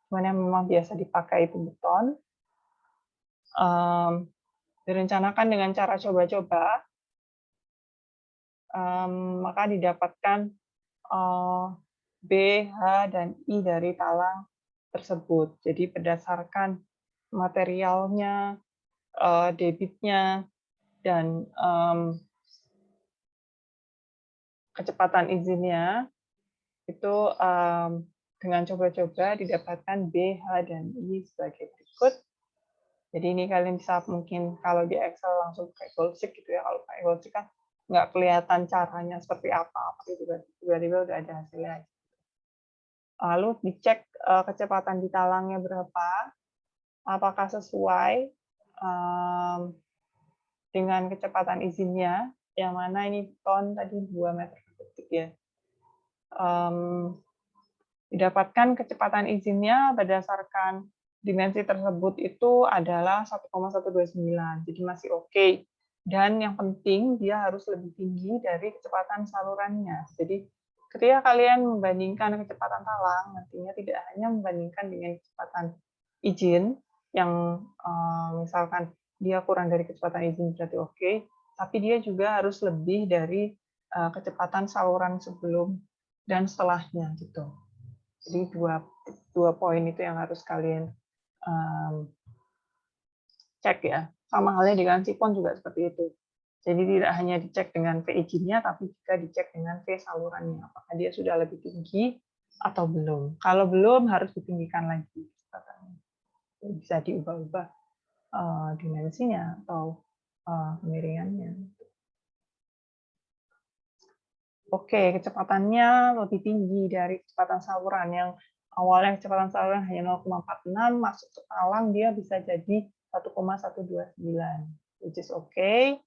Cuman yang memang biasa dipakai itu beton. Direncanakan dengan cara coba-coba, maka didapatkan B, H, dan I dari talang tersebut. Jadi berdasarkan materialnya, debitnya, dan kecepatan izinnya, itu dengan coba-coba didapatkan B, H, dan I sebagai berikut. Jadi ini kalian bisa mungkin kalau di Excel langsung pakai Google-Sheet gitu ya. Kalau pakai Google-Sheet kan nggak kelihatan caranya seperti apa, tapi tiba-tiba udah ada hasilnya. Lalu dicek kecepatan di talangnya berapa, apakah sesuai dengan kecepatan izinnya, yang mana ini ton tadi 2 meter per detik ya. Didapatkan kecepatan izinnya berdasarkan dimensi tersebut itu adalah 1,129, jadi masih oke. Dan yang penting dia harus lebih tinggi dari kecepatan salurannya. Jadi ketika kalian membandingkan kecepatan talang, nantinya tidak hanya membandingkan dengan kecepatan izin, yang misalkan dia kurang dari kecepatan izin berarti oke, tapi dia juga harus lebih dari kecepatan saluran sebelum dan setelahnya gitu. Jadi dua poin itu yang harus kalian cek ya. Sama halnya dengan sipon juga seperti itu. Jadi tidak hanya dicek dengan V izinnya, tapi juga dicek dengan V salurannya. Apakah dia sudah lebih tinggi atau belum. Kalau belum, harus ditinggikan lagi. Bisa diubah-ubah dimensinya atau kemiringannya. Oke, kecepatannya lebih tinggi dari kecepatan saluran. Yang awalnya kecepatan saluran hanya 0,46, masuk ke talang dia bisa jadi 1,129, which is okay.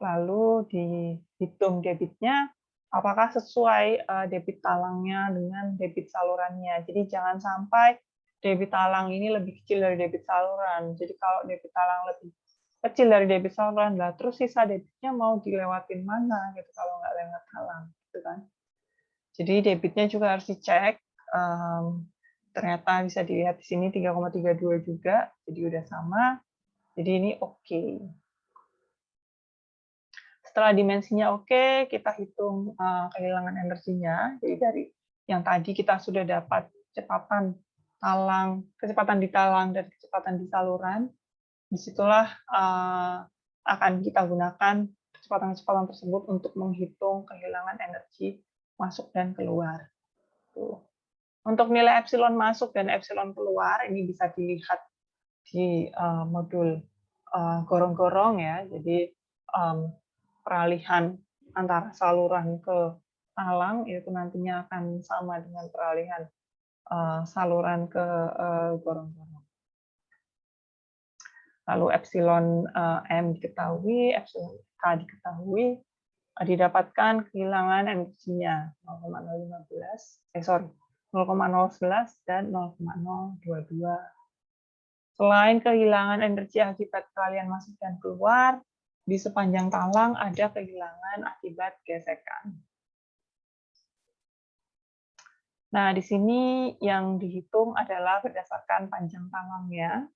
Lalu dihitung debitnya, apakah sesuai debit talangnya dengan debit salurannya. Jadi jangan sampai debit talang ini lebih kecil dari debit saluran. Jadi kalau debit talang lebih kecil dari debit saluran, lah terus sisa debitnya mau dilewatin mana gitu kalau nggak lewat talang, gitu kan. Jadi debitnya juga harus dicek. Ternyata bisa dilihat di sini 3,32 juga, jadi udah sama. Jadi ini oke. Setelah dimensinya oke, kita hitung kehilangan energinya. Jadi dari yang tadi kita sudah dapat kecepatan di talang dan kecepatan di saluran. Disitulah akan kita gunakan kecepatan-kecepatan tersebut untuk menghitung kehilangan energi masuk dan keluar. Tuh. Untuk nilai epsilon masuk dan epsilon keluar, ini bisa dilihat di modul gorong-gorong ya. Jadi peralihan antara saluran ke talang itu nantinya akan sama dengan peralihan saluran ke gorong-gorong. Lalu epsilon M diketahui, epsilon K diketahui, didapatkan kehilangan energinya 0,011 dan 0,022. Selain kehilangan energi akibat peralihan masuk dan keluar, di sepanjang talang ada kehilangan akibat gesekan. Nah, di sini yang dihitung adalah berdasarkan panjang talangnya.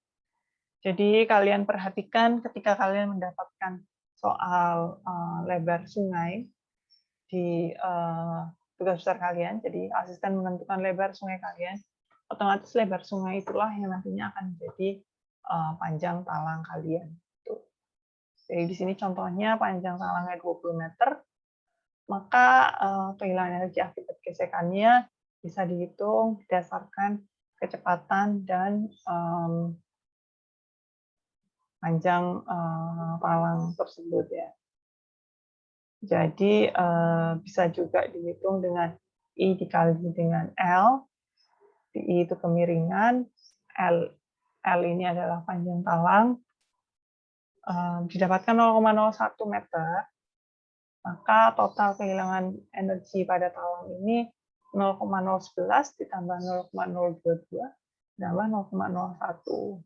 Jadi kalian perhatikan ketika kalian mendapatkan soal lebar sungai di tugas besar kalian, jadi asisten menentukan lebar sungai kalian, otomatis lebar sungai itulah yang nantinya akan menjadi panjang talang kalian. Tuh. Jadi di sini contohnya panjang talangnya 20 meter, maka kehilangan energi akibat gesekannya bisa dihitung berdasarkan kecepatan dan panjang talang tersebut ya. Jadi bisa juga dihitung dengan I dikali dengan L. I itu kemiringan, L ini adalah panjang talang. Didapatkan 0,01 meter, maka total kehilangan energi pada talang ini 0,011 ditambah 0,022 ditambah 0,01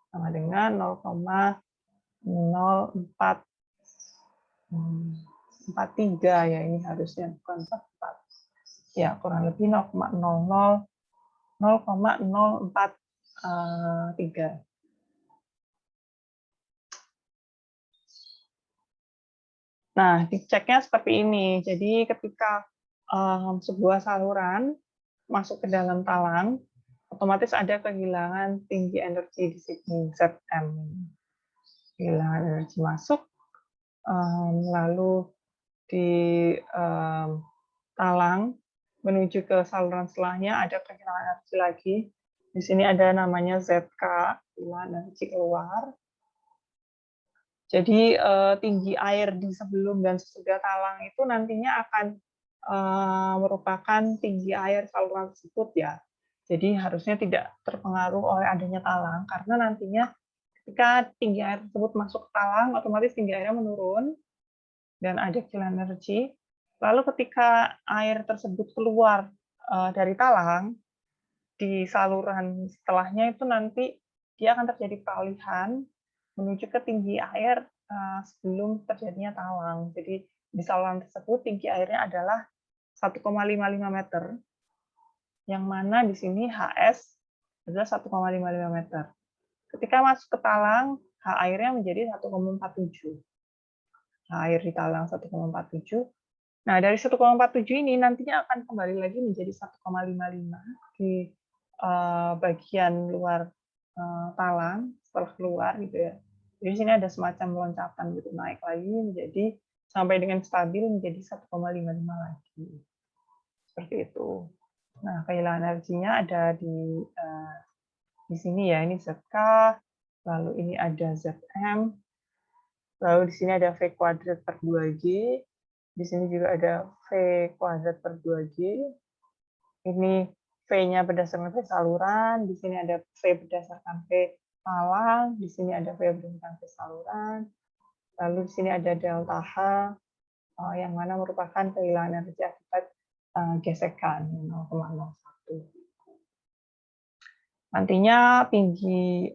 sama dengan 0,0443 ya, ini harusnya bukan 44. Ya, kurang lebih 0,043. Nah, diceknya seperti ini. Jadi ketika sebuah saluran masuk ke dalam talang, otomatis ada kehilangan tinggi energi di sini, Zm. Kehilangan energi masuk, lalu di talang menuju ke saluran setelahnya ada kehilangan energi lagi. Di sini ada namanya Zk, kehilangan energi keluar. Jadi tinggi air di sebelum dan sesudah talang itu nantinya akan merupakan tinggi air saluran tersebut ya. Jadi harusnya tidak terpengaruh oleh adanya talang, karena nantinya ketika tinggi air tersebut masuk ke talang, otomatis tinggi airnya menurun dan ada kehilangan energi. Lalu ketika air tersebut keluar dari talang, di saluran setelahnya itu nanti dia akan terjadi peralihan menuju ke tinggi air sebelum terjadinya talang. Jadi di saluran tersebut tinggi airnya adalah 1,55 meter, yang mana di sini HS adalah 1,55 meter. Ketika masuk ke talang, H airnya menjadi 1,47. H air di talang 1,47. Nah, dari 1,47 ini nantinya akan kembali lagi menjadi 1,55 di bagian luar talang setelah keluar gitu ya. Jadi sini ada semacam loncatan gitu, naik lagi menjadi sampai dengan stabil menjadi 1,55 lagi. Seperti itu. Nah, kehilangan energinya ada di sini ya, ini Zk, lalu ini ada Zm, lalu di sini ada V kuadrat per 2G, di sini juga ada V kuadrat per 2G, ini V-nya berdasarkan V saluran, di sini ada V berdasarkan V talang, di sini ada V berdasarkan V saluran, lalu di sini ada delta H, yang mana merupakan kehilangan energi akibat gesekan 0,01. Nantinya tinggi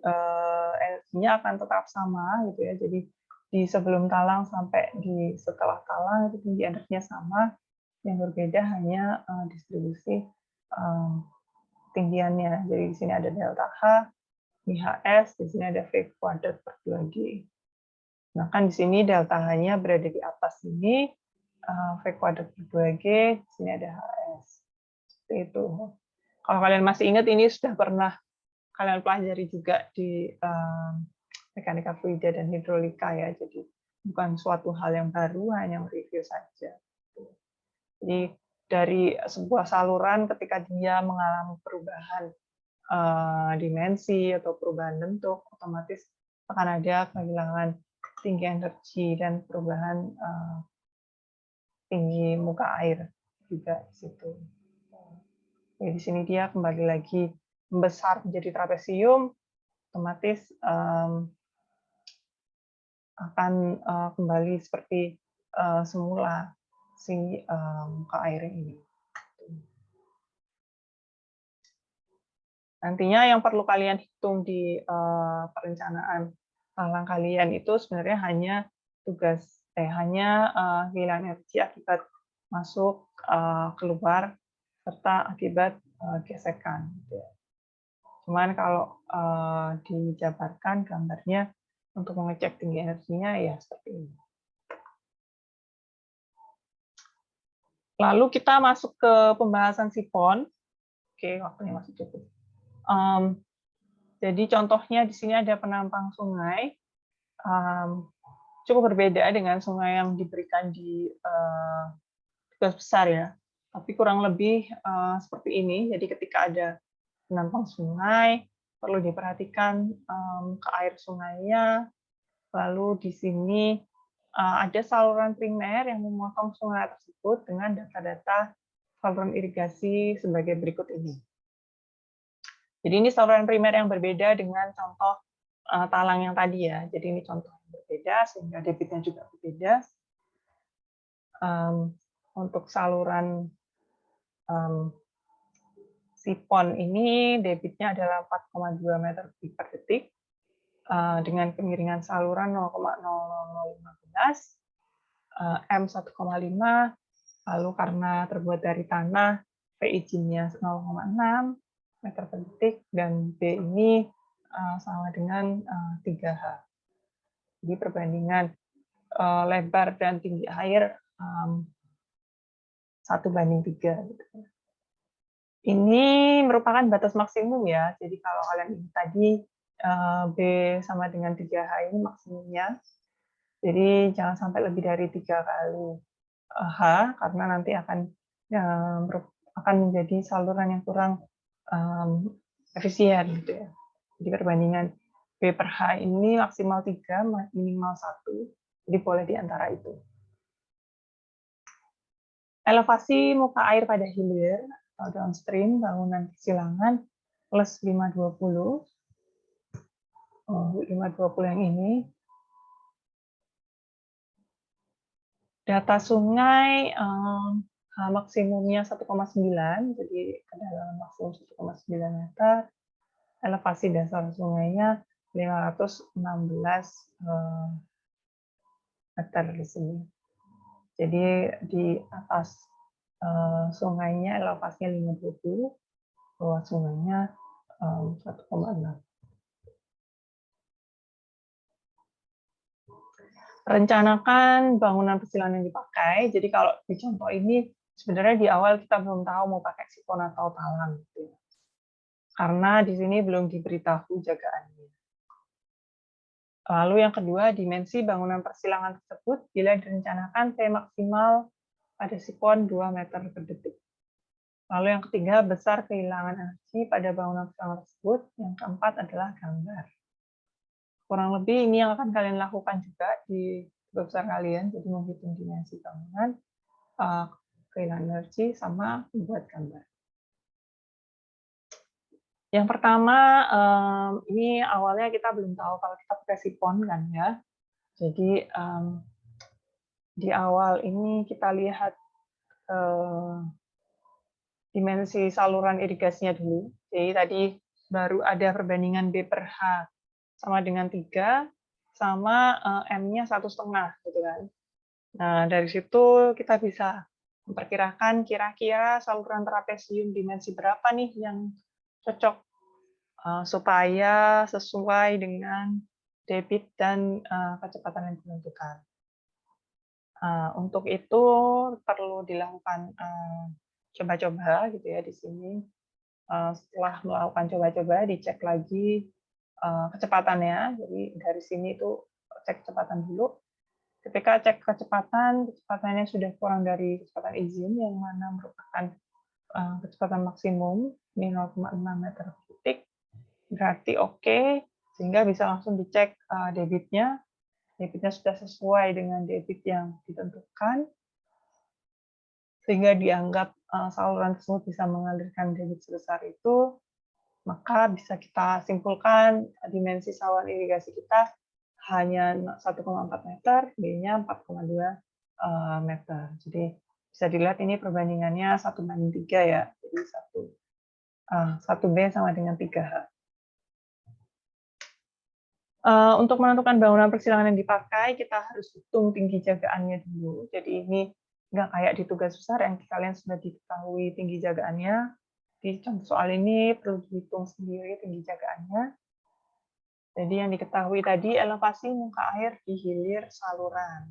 energinya akan tetap sama gitu ya. Jadi di sebelum talang sampai di setelah talang itu tinggi energinya sama. Yang berbeda hanya distribusi tinggiannya. Jadi di sini ada delta H, IHS, di sini ada V kuadrat per 2G. Nah, kan di sini delta H-nya berada di atas sini, V kuadrat per 2G, di sini ada HS. Seperti itu. Kalau kalian masih ingat, ini sudah pernah kalian pelajari juga di mekanika fluida dan hidrolika ya. Jadi bukan suatu hal yang baru, hanya mereview saja. Jadi dari sebuah saluran ketika dia mengalami perubahan dimensi atau perubahan bentuk, otomatis akan ada kehilangan tinggi energi dan perubahan tinggi muka air juga di situ. Jadi di sini dia kembali lagi membesar menjadi trapesium, otomatis akan kembali seperti semula si muka air ini. Nantinya yang perlu kalian hitung di perencanaan talang kalian itu sebenarnya hanya kehilangan energi akibat masuk, keluar, serta akibat gesekan. Cuman kalau dijabarkan gambarnya untuk mengecek tinggi energinya ya seperti ini. Lalu kita masuk ke pembahasan sipon. Oke, waktunya masih cukup. Jadi contohnya di sini ada penampang sungai. Cukup berbeda dengan sungai yang diberikan di tugas besar ya. Tapi kurang lebih seperti ini. Jadi ketika ada penampang sungai, perlu diperhatikan ke air sungainya. Lalu di sini ada saluran primer yang memotong sungai tersebut dengan data-data saluran irigasi sebagai berikut ini. Jadi ini saluran primer yang berbeda dengan contoh talang yang tadi ya. Jadi ini contoh yang berbeda sehingga debitnya juga berbeda. Untuk saluran sipon ini debitnya adalah 4,2 meter kubik per detik dengan kemiringan saluran 0,00015, M 1,5, lalu karena terbuat dari tanah, P izinnya 0,6 meter per detik, dan B ini sama dengan 3H. Jadi perbandingan lebar dan tinggi air 1:3. Gitu. Ini merupakan batas maksimum ya. Jadi kalau kalian ingat tadi B sama dengan 3H ini maksimumnya. Jadi jangan sampai lebih dari 3 kali H karena nanti akan menjadi saluran yang kurang efisien gitu ya. Jadi perbandingan B per H ini maksimal 3, minimal 1. Jadi boleh di antara itu. Elevasi muka air pada hilir atau downstream bangunan persilangan plus 520. 520 yang ini. Data sungai maksimumnya 1,9, jadi kedalaman maksimum 1,9 meter. Elevasi dasar sungainya 516 meter di sini. Jadi di atas sungainya elevasinya 520, bawah sungainya 1,6. Rencanakan bangunan persilangan yang dipakai. Jadi kalau di contoh ini sebenarnya di awal kita belum tahu mau pakai sipon atau talang, gitu. Karena di sini belum diberitahu jagaannya. Lalu yang kedua, dimensi bangunan persilangan tersebut bila direncanakan P maksimal pada sipon 2 meter per detik. Lalu yang ketiga, besar kehilangan energi pada bangunan persilangan tersebut. Yang keempat adalah gambar. Kurang lebih ini yang akan kalian lakukan juga di tugas besar kalian, jadi menghitung dimensi bangunan, kehilangan energi, sama membuat gambar. Yang pertama, ini awalnya kita belum tahu kalau kita pakai sipon kan ya. Jadi di awal ini kita lihat dimensi saluran irigasinya dulu. Jadi tadi baru ada perbandingan B per H sama dengan 3, sama M-nya 1,5 gitu kan. Nah, dari situ kita bisa memperkirakan kira-kira saluran trapesium dimensi berapa nih yang cocok supaya sesuai dengan debit dan kecepatan yang ditentukan. Untuk itu perlu dilakukan coba-coba gitu ya di sini. Setelah melakukan coba-coba, dicek lagi kecepatannya. Jadi dari sini itu cek kecepatan dulu. Ketika cek kecepatannya sudah kurang dari kecepatan izin, yang mana merupakan kecepatan maksimum, ini 0,6 meter per detik, berarti oke, sehingga bisa langsung dicek debitnya. Debitnya sudah sesuai dengan debit yang ditentukan, sehingga dianggap saluran tersebut bisa mengalirkan debit sebesar itu, maka bisa kita simpulkan dimensi saluran irigasi kita hanya 1,4 meter, B-nya 4,2 meter. Jadi bisa dilihat ini perbandingannya 1:3 ya. Jadi 1B sama dengan 3H. Untuk menentukan bangunan persilangan yang dipakai, kita harus hitung tinggi jagaannya dulu. Jadi ini nggak kayak di tugas besar yang kalian sudah diketahui tinggi jagaannya. Di contoh soal ini perlu dihitung sendiri tinggi jagaannya. Jadi yang diketahui tadi elevasi muka air di hilir saluran.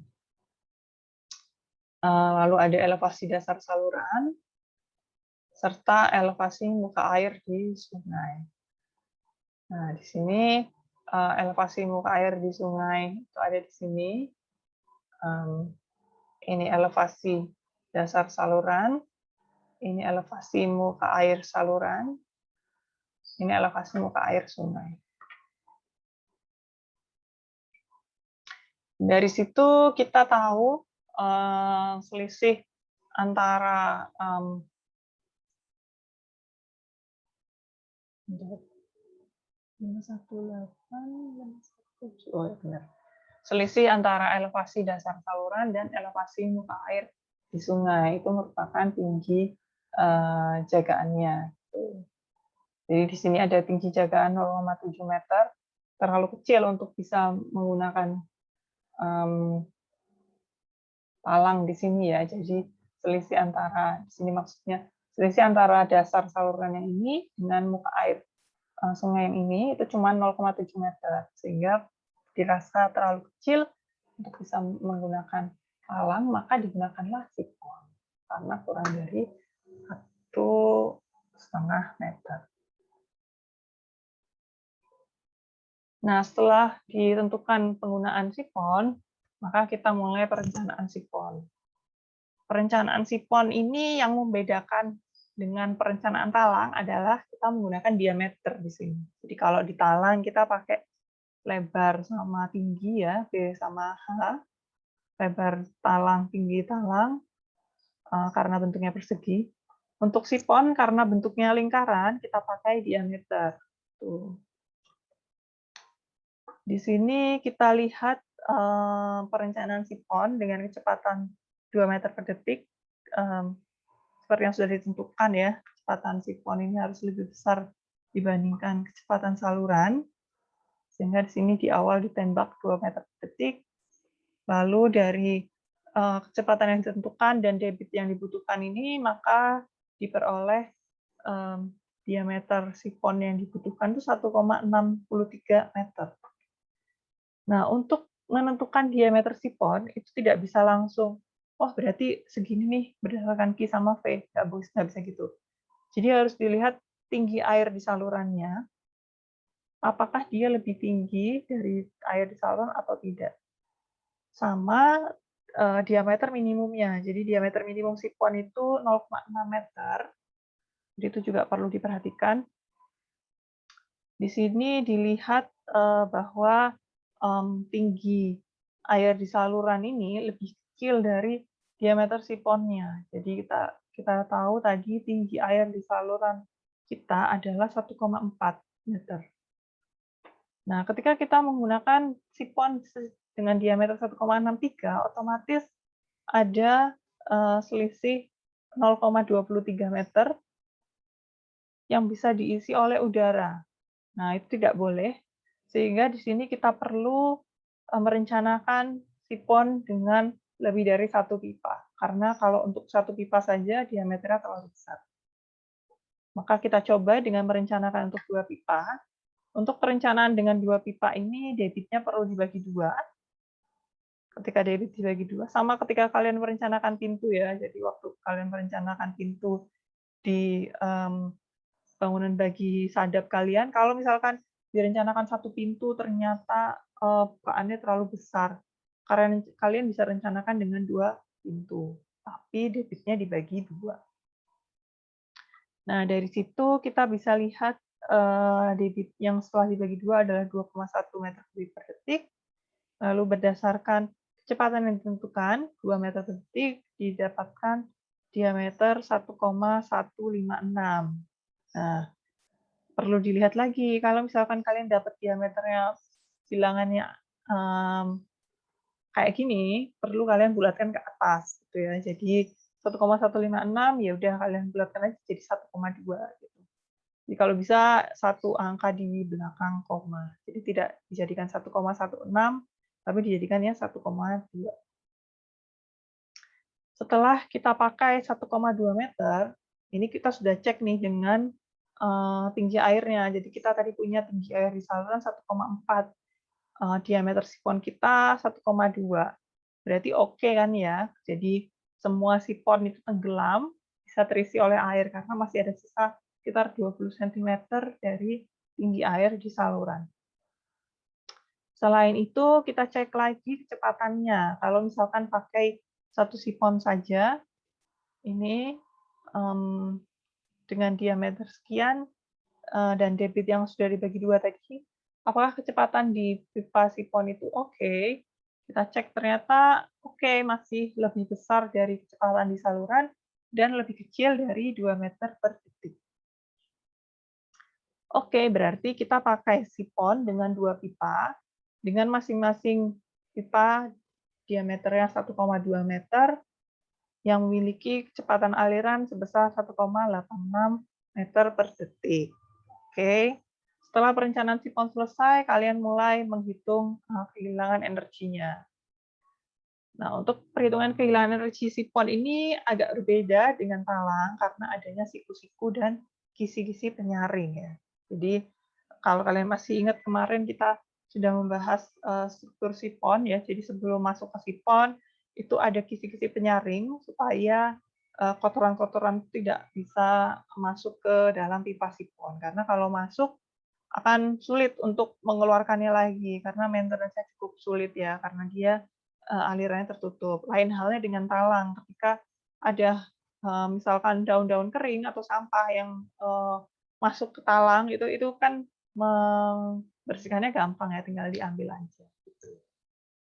Lalu ada elevasi dasar saluran, serta elevasi muka air di sungai. Nah, di sini elevasi muka air di sungai itu ada di sini. Ini elevasi dasar saluran, ini elevasi muka air saluran, ini elevasi muka air sungai. Dari situ kita tahu selisih antara 518, oh ya benar. Selisih antara elevasi dasar saluran dan elevasi muka air di sungai itu merupakan tinggi jagaannya. Jadi di sini ada tinggi jagaan 0,7 meter, terlalu kecil untuk bisa menggunakan talang di sini ya. Jadi selisih antara di sini maksudnya selisih antara dasar saluran yang ini dengan muka air sungai yang ini itu cuma 0,7 meter, sehingga dirasa terlalu kecil untuk bisa menggunakan talang, maka digunakanlah sipon karena kurang dari 1,5 meter. Nah, setelah ditentukan penggunaan sipon, maka kita mulai perencanaan sipon. Perencanaan sipon ini yang membedakan dengan perencanaan talang adalah kita menggunakan diameter di sini. Jadi kalau di talang kita pakai lebar sama tinggi ya, B sama H. Lebar talang, tinggi talang, karena bentuknya persegi. Untuk sipon, karena bentuknya lingkaran, kita pakai diameter. Tuh. Di sini kita lihat perencanaan sipon dengan kecepatan 2 meter per detik. Seperti yang sudah ditentukan ya, kecepatan sipon ini harus lebih besar dibandingkan kecepatan saluran. Sehingga di sini di awal ditembak 2 meter per detik. Lalu dari kecepatan yang ditentukan dan debit yang dibutuhkan ini, maka diperoleh diameter sipon yang dibutuhkan itu 1,63 meter. Nah, untuk menentukan diameter sipon, itu tidak bisa langsung, oh berarti segini nih berdasarkan Q sama V, nggak bisa gitu. Jadi harus dilihat tinggi air di salurannya, apakah dia lebih tinggi dari air di saluran atau tidak. Sama diameter minimumnya. Jadi diameter minimum sipon itu 0,6 meter. Jadi itu juga perlu diperhatikan. Di sini dilihat bahwa tinggi air di saluran ini lebih kecil dari diameter siponnya. Jadi kita tahu tadi tinggi air di saluran kita adalah 1,4 meter. Nah, ketika kita menggunakan sipon dengan diameter 1,63, otomatis ada selisih 0,23 meter yang bisa diisi oleh udara. Nah, itu tidak boleh, sehingga di sini kita perlu merencanakan sipon dengan lebih dari 1 pipa, karena kalau untuk 1 pipa saja diameternya terlalu besar. Maka kita coba dengan merencanakan untuk 2 pipa. Untuk perencanaan dengan 2 pipa ini, debitnya perlu dibagi 2. Ketika debit dibagi 2, sama ketika kalian merencanakan pintu ya, jadi waktu kalian merencanakan pintu di bangunan bagi sadap kalian, kalau misalkan direncanakan 1 pintu ternyata bukaannya terlalu besar, kalian bisa rencanakan dengan 2 pintu, tapi debitnya dibagi 2. Nah, dari situ kita bisa lihat debit yang setelah dibagi 2 adalah 2,1 meter kubik per detik. Lalu berdasarkan kecepatan yang ditentukan, 2 meter per detik, didapatkan diameter 1,156. Nah, perlu dilihat lagi, kalau misalkan kalian dapat diameternya bilangannya kayak gini, perlu kalian bulatkan ke atas, gitu ya. Jadi 1,156 ya udah kalian bulatkan aja jadi 1,2 gitu. Jadi kalau bisa satu angka di belakang koma. Jadi tidak dijadikan 1,16, tapi dijadikannya 1,2. Setelah kita pakai 1,2 meter, Ini kita sudah cek nih dengan tinggi airnya. Jadi kita tadi punya tinggi air di saluran 1,4, diameter sifon kita 1,2. Berarti oke kan ya. Jadi semua sifon itu tenggelam, bisa terisi oleh air karena masih ada sisa sekitar 20 cm dari tinggi air di saluran. Selain itu, kita cek lagi kecepatannya. Kalau misalkan pakai satu sifon saja, ini dengan diameter sekian dan debit yang sudah dibagi dua tadi, apakah kecepatan di pipa sifon itu oke? Kita cek ternyata oke, masih lebih besar dari kecepatan di saluran dan lebih kecil dari 2 meter per detik. Oke, berarti kita pakai sifon dengan 2 pipa, dengan masing-masing pipa diameternya 1,2 meter, yang memiliki kecepatan aliran sebesar 1,86 meter per detik. Oke, setelah perencanaan sifon selesai, kalian mulai menghitung kehilangan energinya. Nah, untuk perhitungan kehilangan energi sifon ini agak berbeda dengan talang karena adanya siku-siku dan kisi-kisi penyaring ya. Jadi kalau kalian masih ingat kemarin kita sudah membahas struktur sifon ya. Jadi sebelum masuk ke sifon itu ada kisi-kisi penyaring supaya kotoran-kotoran tidak bisa masuk ke dalam pipa sifon. Karena kalau masuk akan sulit untuk mengeluarkannya lagi karena maintenance-nya cukup sulit ya karena dia alirannya tertutup. Lain halnya dengan talang, ketika ada misalkan daun-daun kering atau sampah yang masuk ke talang itu kan membersihkannya gampang ya, tinggal diambil aja. Gitu.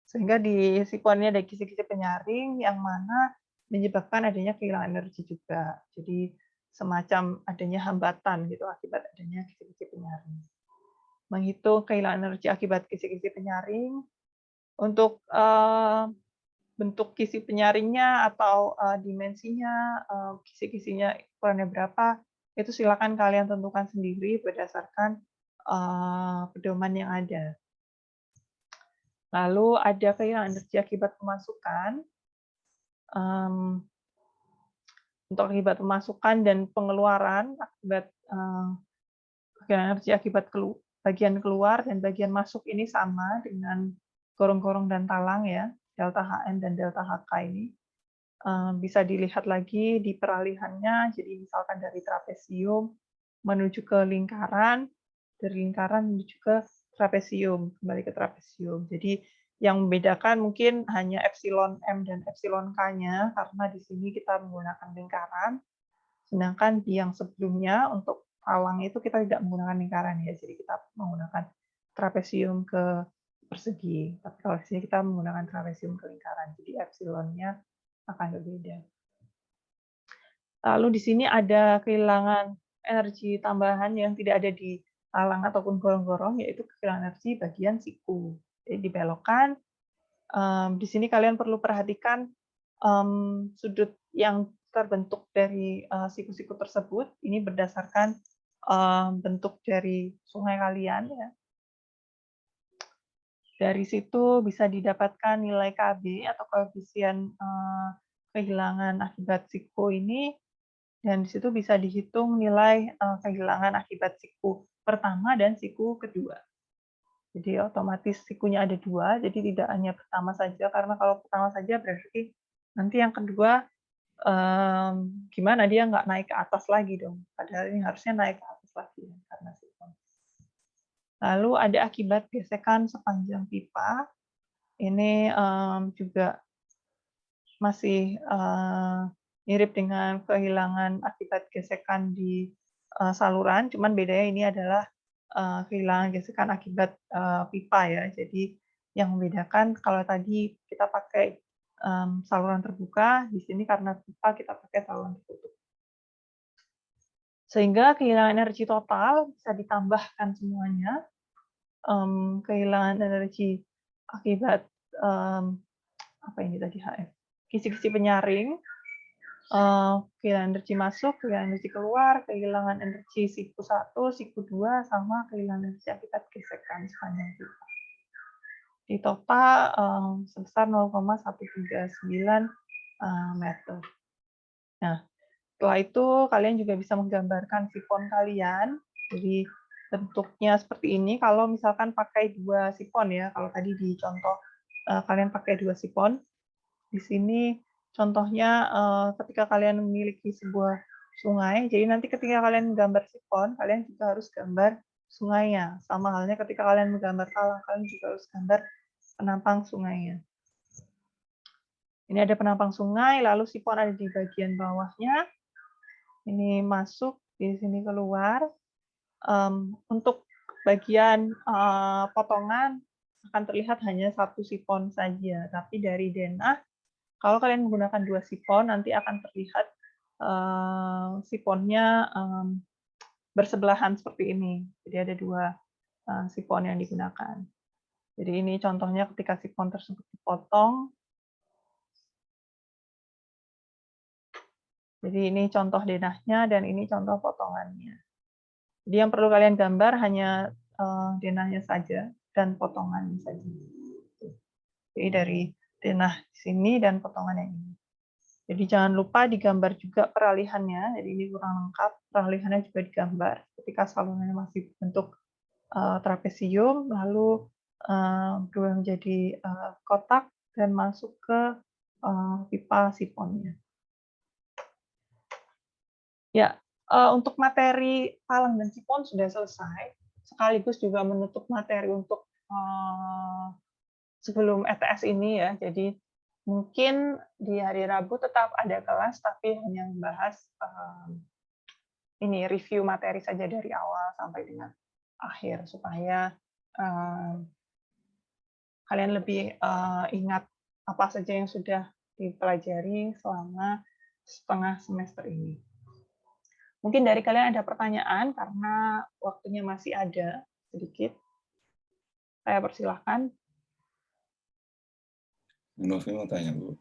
Sehingga di sifonnya ada kisi-kisi penyaring yang mana menyebabkan adanya kehilangan energi juga. Jadi semacam adanya hambatan gitu akibat adanya kisi-kisi penyaring. Menghitung kehilangan energi akibat kisi-kisi penyaring untuk bentuk kisi penyaringnya atau dimensinya, kisi-kisinya ukurannya berapa, itu silakan kalian tentukan sendiri berdasarkan pedoman yang ada. Lalu ada kehilangan energi akibat pemasukan. Untuk akibat pemasukan dan pengeluaran akibat kehilangan energi akibat bagian keluar dan bagian masuk ini sama dengan gorong-gorong dan talang ya, delta HN dan delta HK ini. Bisa dilihat lagi di peralihannya, jadi misalkan dari trapesium menuju ke lingkaran, dari lingkaran menuju ke trapesium, kembali ke trapesium. Jadi yang membedakan mungkin hanya epsilon M dan epsilon K-nya, karena di sini kita menggunakan lingkaran, sedangkan di yang sebelumnya untuk talang itu kita tidak menggunakan lingkaran ya, jadi kita menggunakan trapesium ke persegi. Tapi kalau di sini kita menggunakan trapesium ke lingkaran, jadi epsilonnya akan berbeda. Lalu di sini ada kehilangan energi tambahan yang tidak ada di talang ataupun gorong-gorong, yaitu kehilangan energi bagian siku. Jadi dibelokkan. Di sini kalian perlu perhatikan sudut yang terbentuk dari siku-siku tersebut. Ini berdasarkan bentuk dari sungai kalian. Ya. Dari situ bisa didapatkan nilai KB atau koefisien kehilangan akibat siku ini, dan di situ bisa dihitung nilai kehilangan akibat siku pertama dan siku kedua. Jadi otomatis sikunya ada dua, jadi tidak hanya pertama saja, karena kalau pertama saja berarti nanti yang kedua gimana dia nggak naik ke atas lagi dong. Padahal ini harusnya naik ke atas lagi karena sikon. Lalu ada akibat gesekan sepanjang pipa. Ini juga masih mirip dengan kehilangan akibat gesekan di saluran, cuman bedanya ini adalah kehilangan gesekan akibat pipa ya. Jadi yang membedakan kalau tadi kita pakai saluran terbuka, di sini karena pipa kita pakai saluran tertutup. Sehingga kehilangan energi total bisa ditambahkan semuanya. Kehilangan energi akibat apa ini tadi HF, kisi-kisi penyaring, kehilangan energi masuk, kehilangan energi keluar, kehilangan energi siku 1, siku 2, sama kehilangan energi akibat gesekan sepanjang pipa. Di total sebesar 0,139 meter. Nah, Setelah itu kalian juga bisa menggambarkan sifon kalian. Jadi bentuknya seperti ini. Kalau misalkan pakai 2 sifon ya, kalau tadi di contoh kalian pakai 2 sifon. Di sini contohnya ketika kalian memiliki sebuah sungai, jadi nanti ketika kalian menggambar sifon, kalian juga harus gambar sungainya. Sama halnya ketika kalian menggambar talang, kalian juga harus gambar penampang sungainya. Ini ada penampang sungai, lalu sifon ada di bagian bawahnya. Ini masuk, di sini keluar. Untuk bagian potongan akan terlihat hanya 1 sifon saja, tapi dari denah, kalau kalian menggunakan 2 sifon, nanti akan terlihat sifonnya bersebelahan seperti ini. Jadi ada 2 sifon yang digunakan. Jadi ini contohnya ketika sifon tersebut dipotong. Jadi ini contoh denahnya dan ini contoh potongannya. Jadi yang perlu kalian gambar hanya denahnya saja dan potongannya saja. Jadi dari denah sini dan potongan yang ini. Jadi jangan lupa digambar juga peralihannya. Jadi ini kurang lengkap. Peralihannya juga digambar. Ketika salurnya masih bentuk trapesium, lalu berubah menjadi kotak dan masuk ke pipa sifonnya. Ya, untuk materi talang dan sifon sudah selesai. Sekaligus juga menutup materi untuk sebelum ETS ini ya. Jadi mungkin di hari Rabu tetap ada kelas, tapi hanya membahas ini review materi saja dari awal sampai dengan akhir supaya kalian lebih ingat apa saja yang sudah dipelajari selama setengah semester ini. Mungkin dari kalian ada pertanyaan karena waktunya masih ada sedikit. Saya persilahkan. Novi mau tanya, Bu.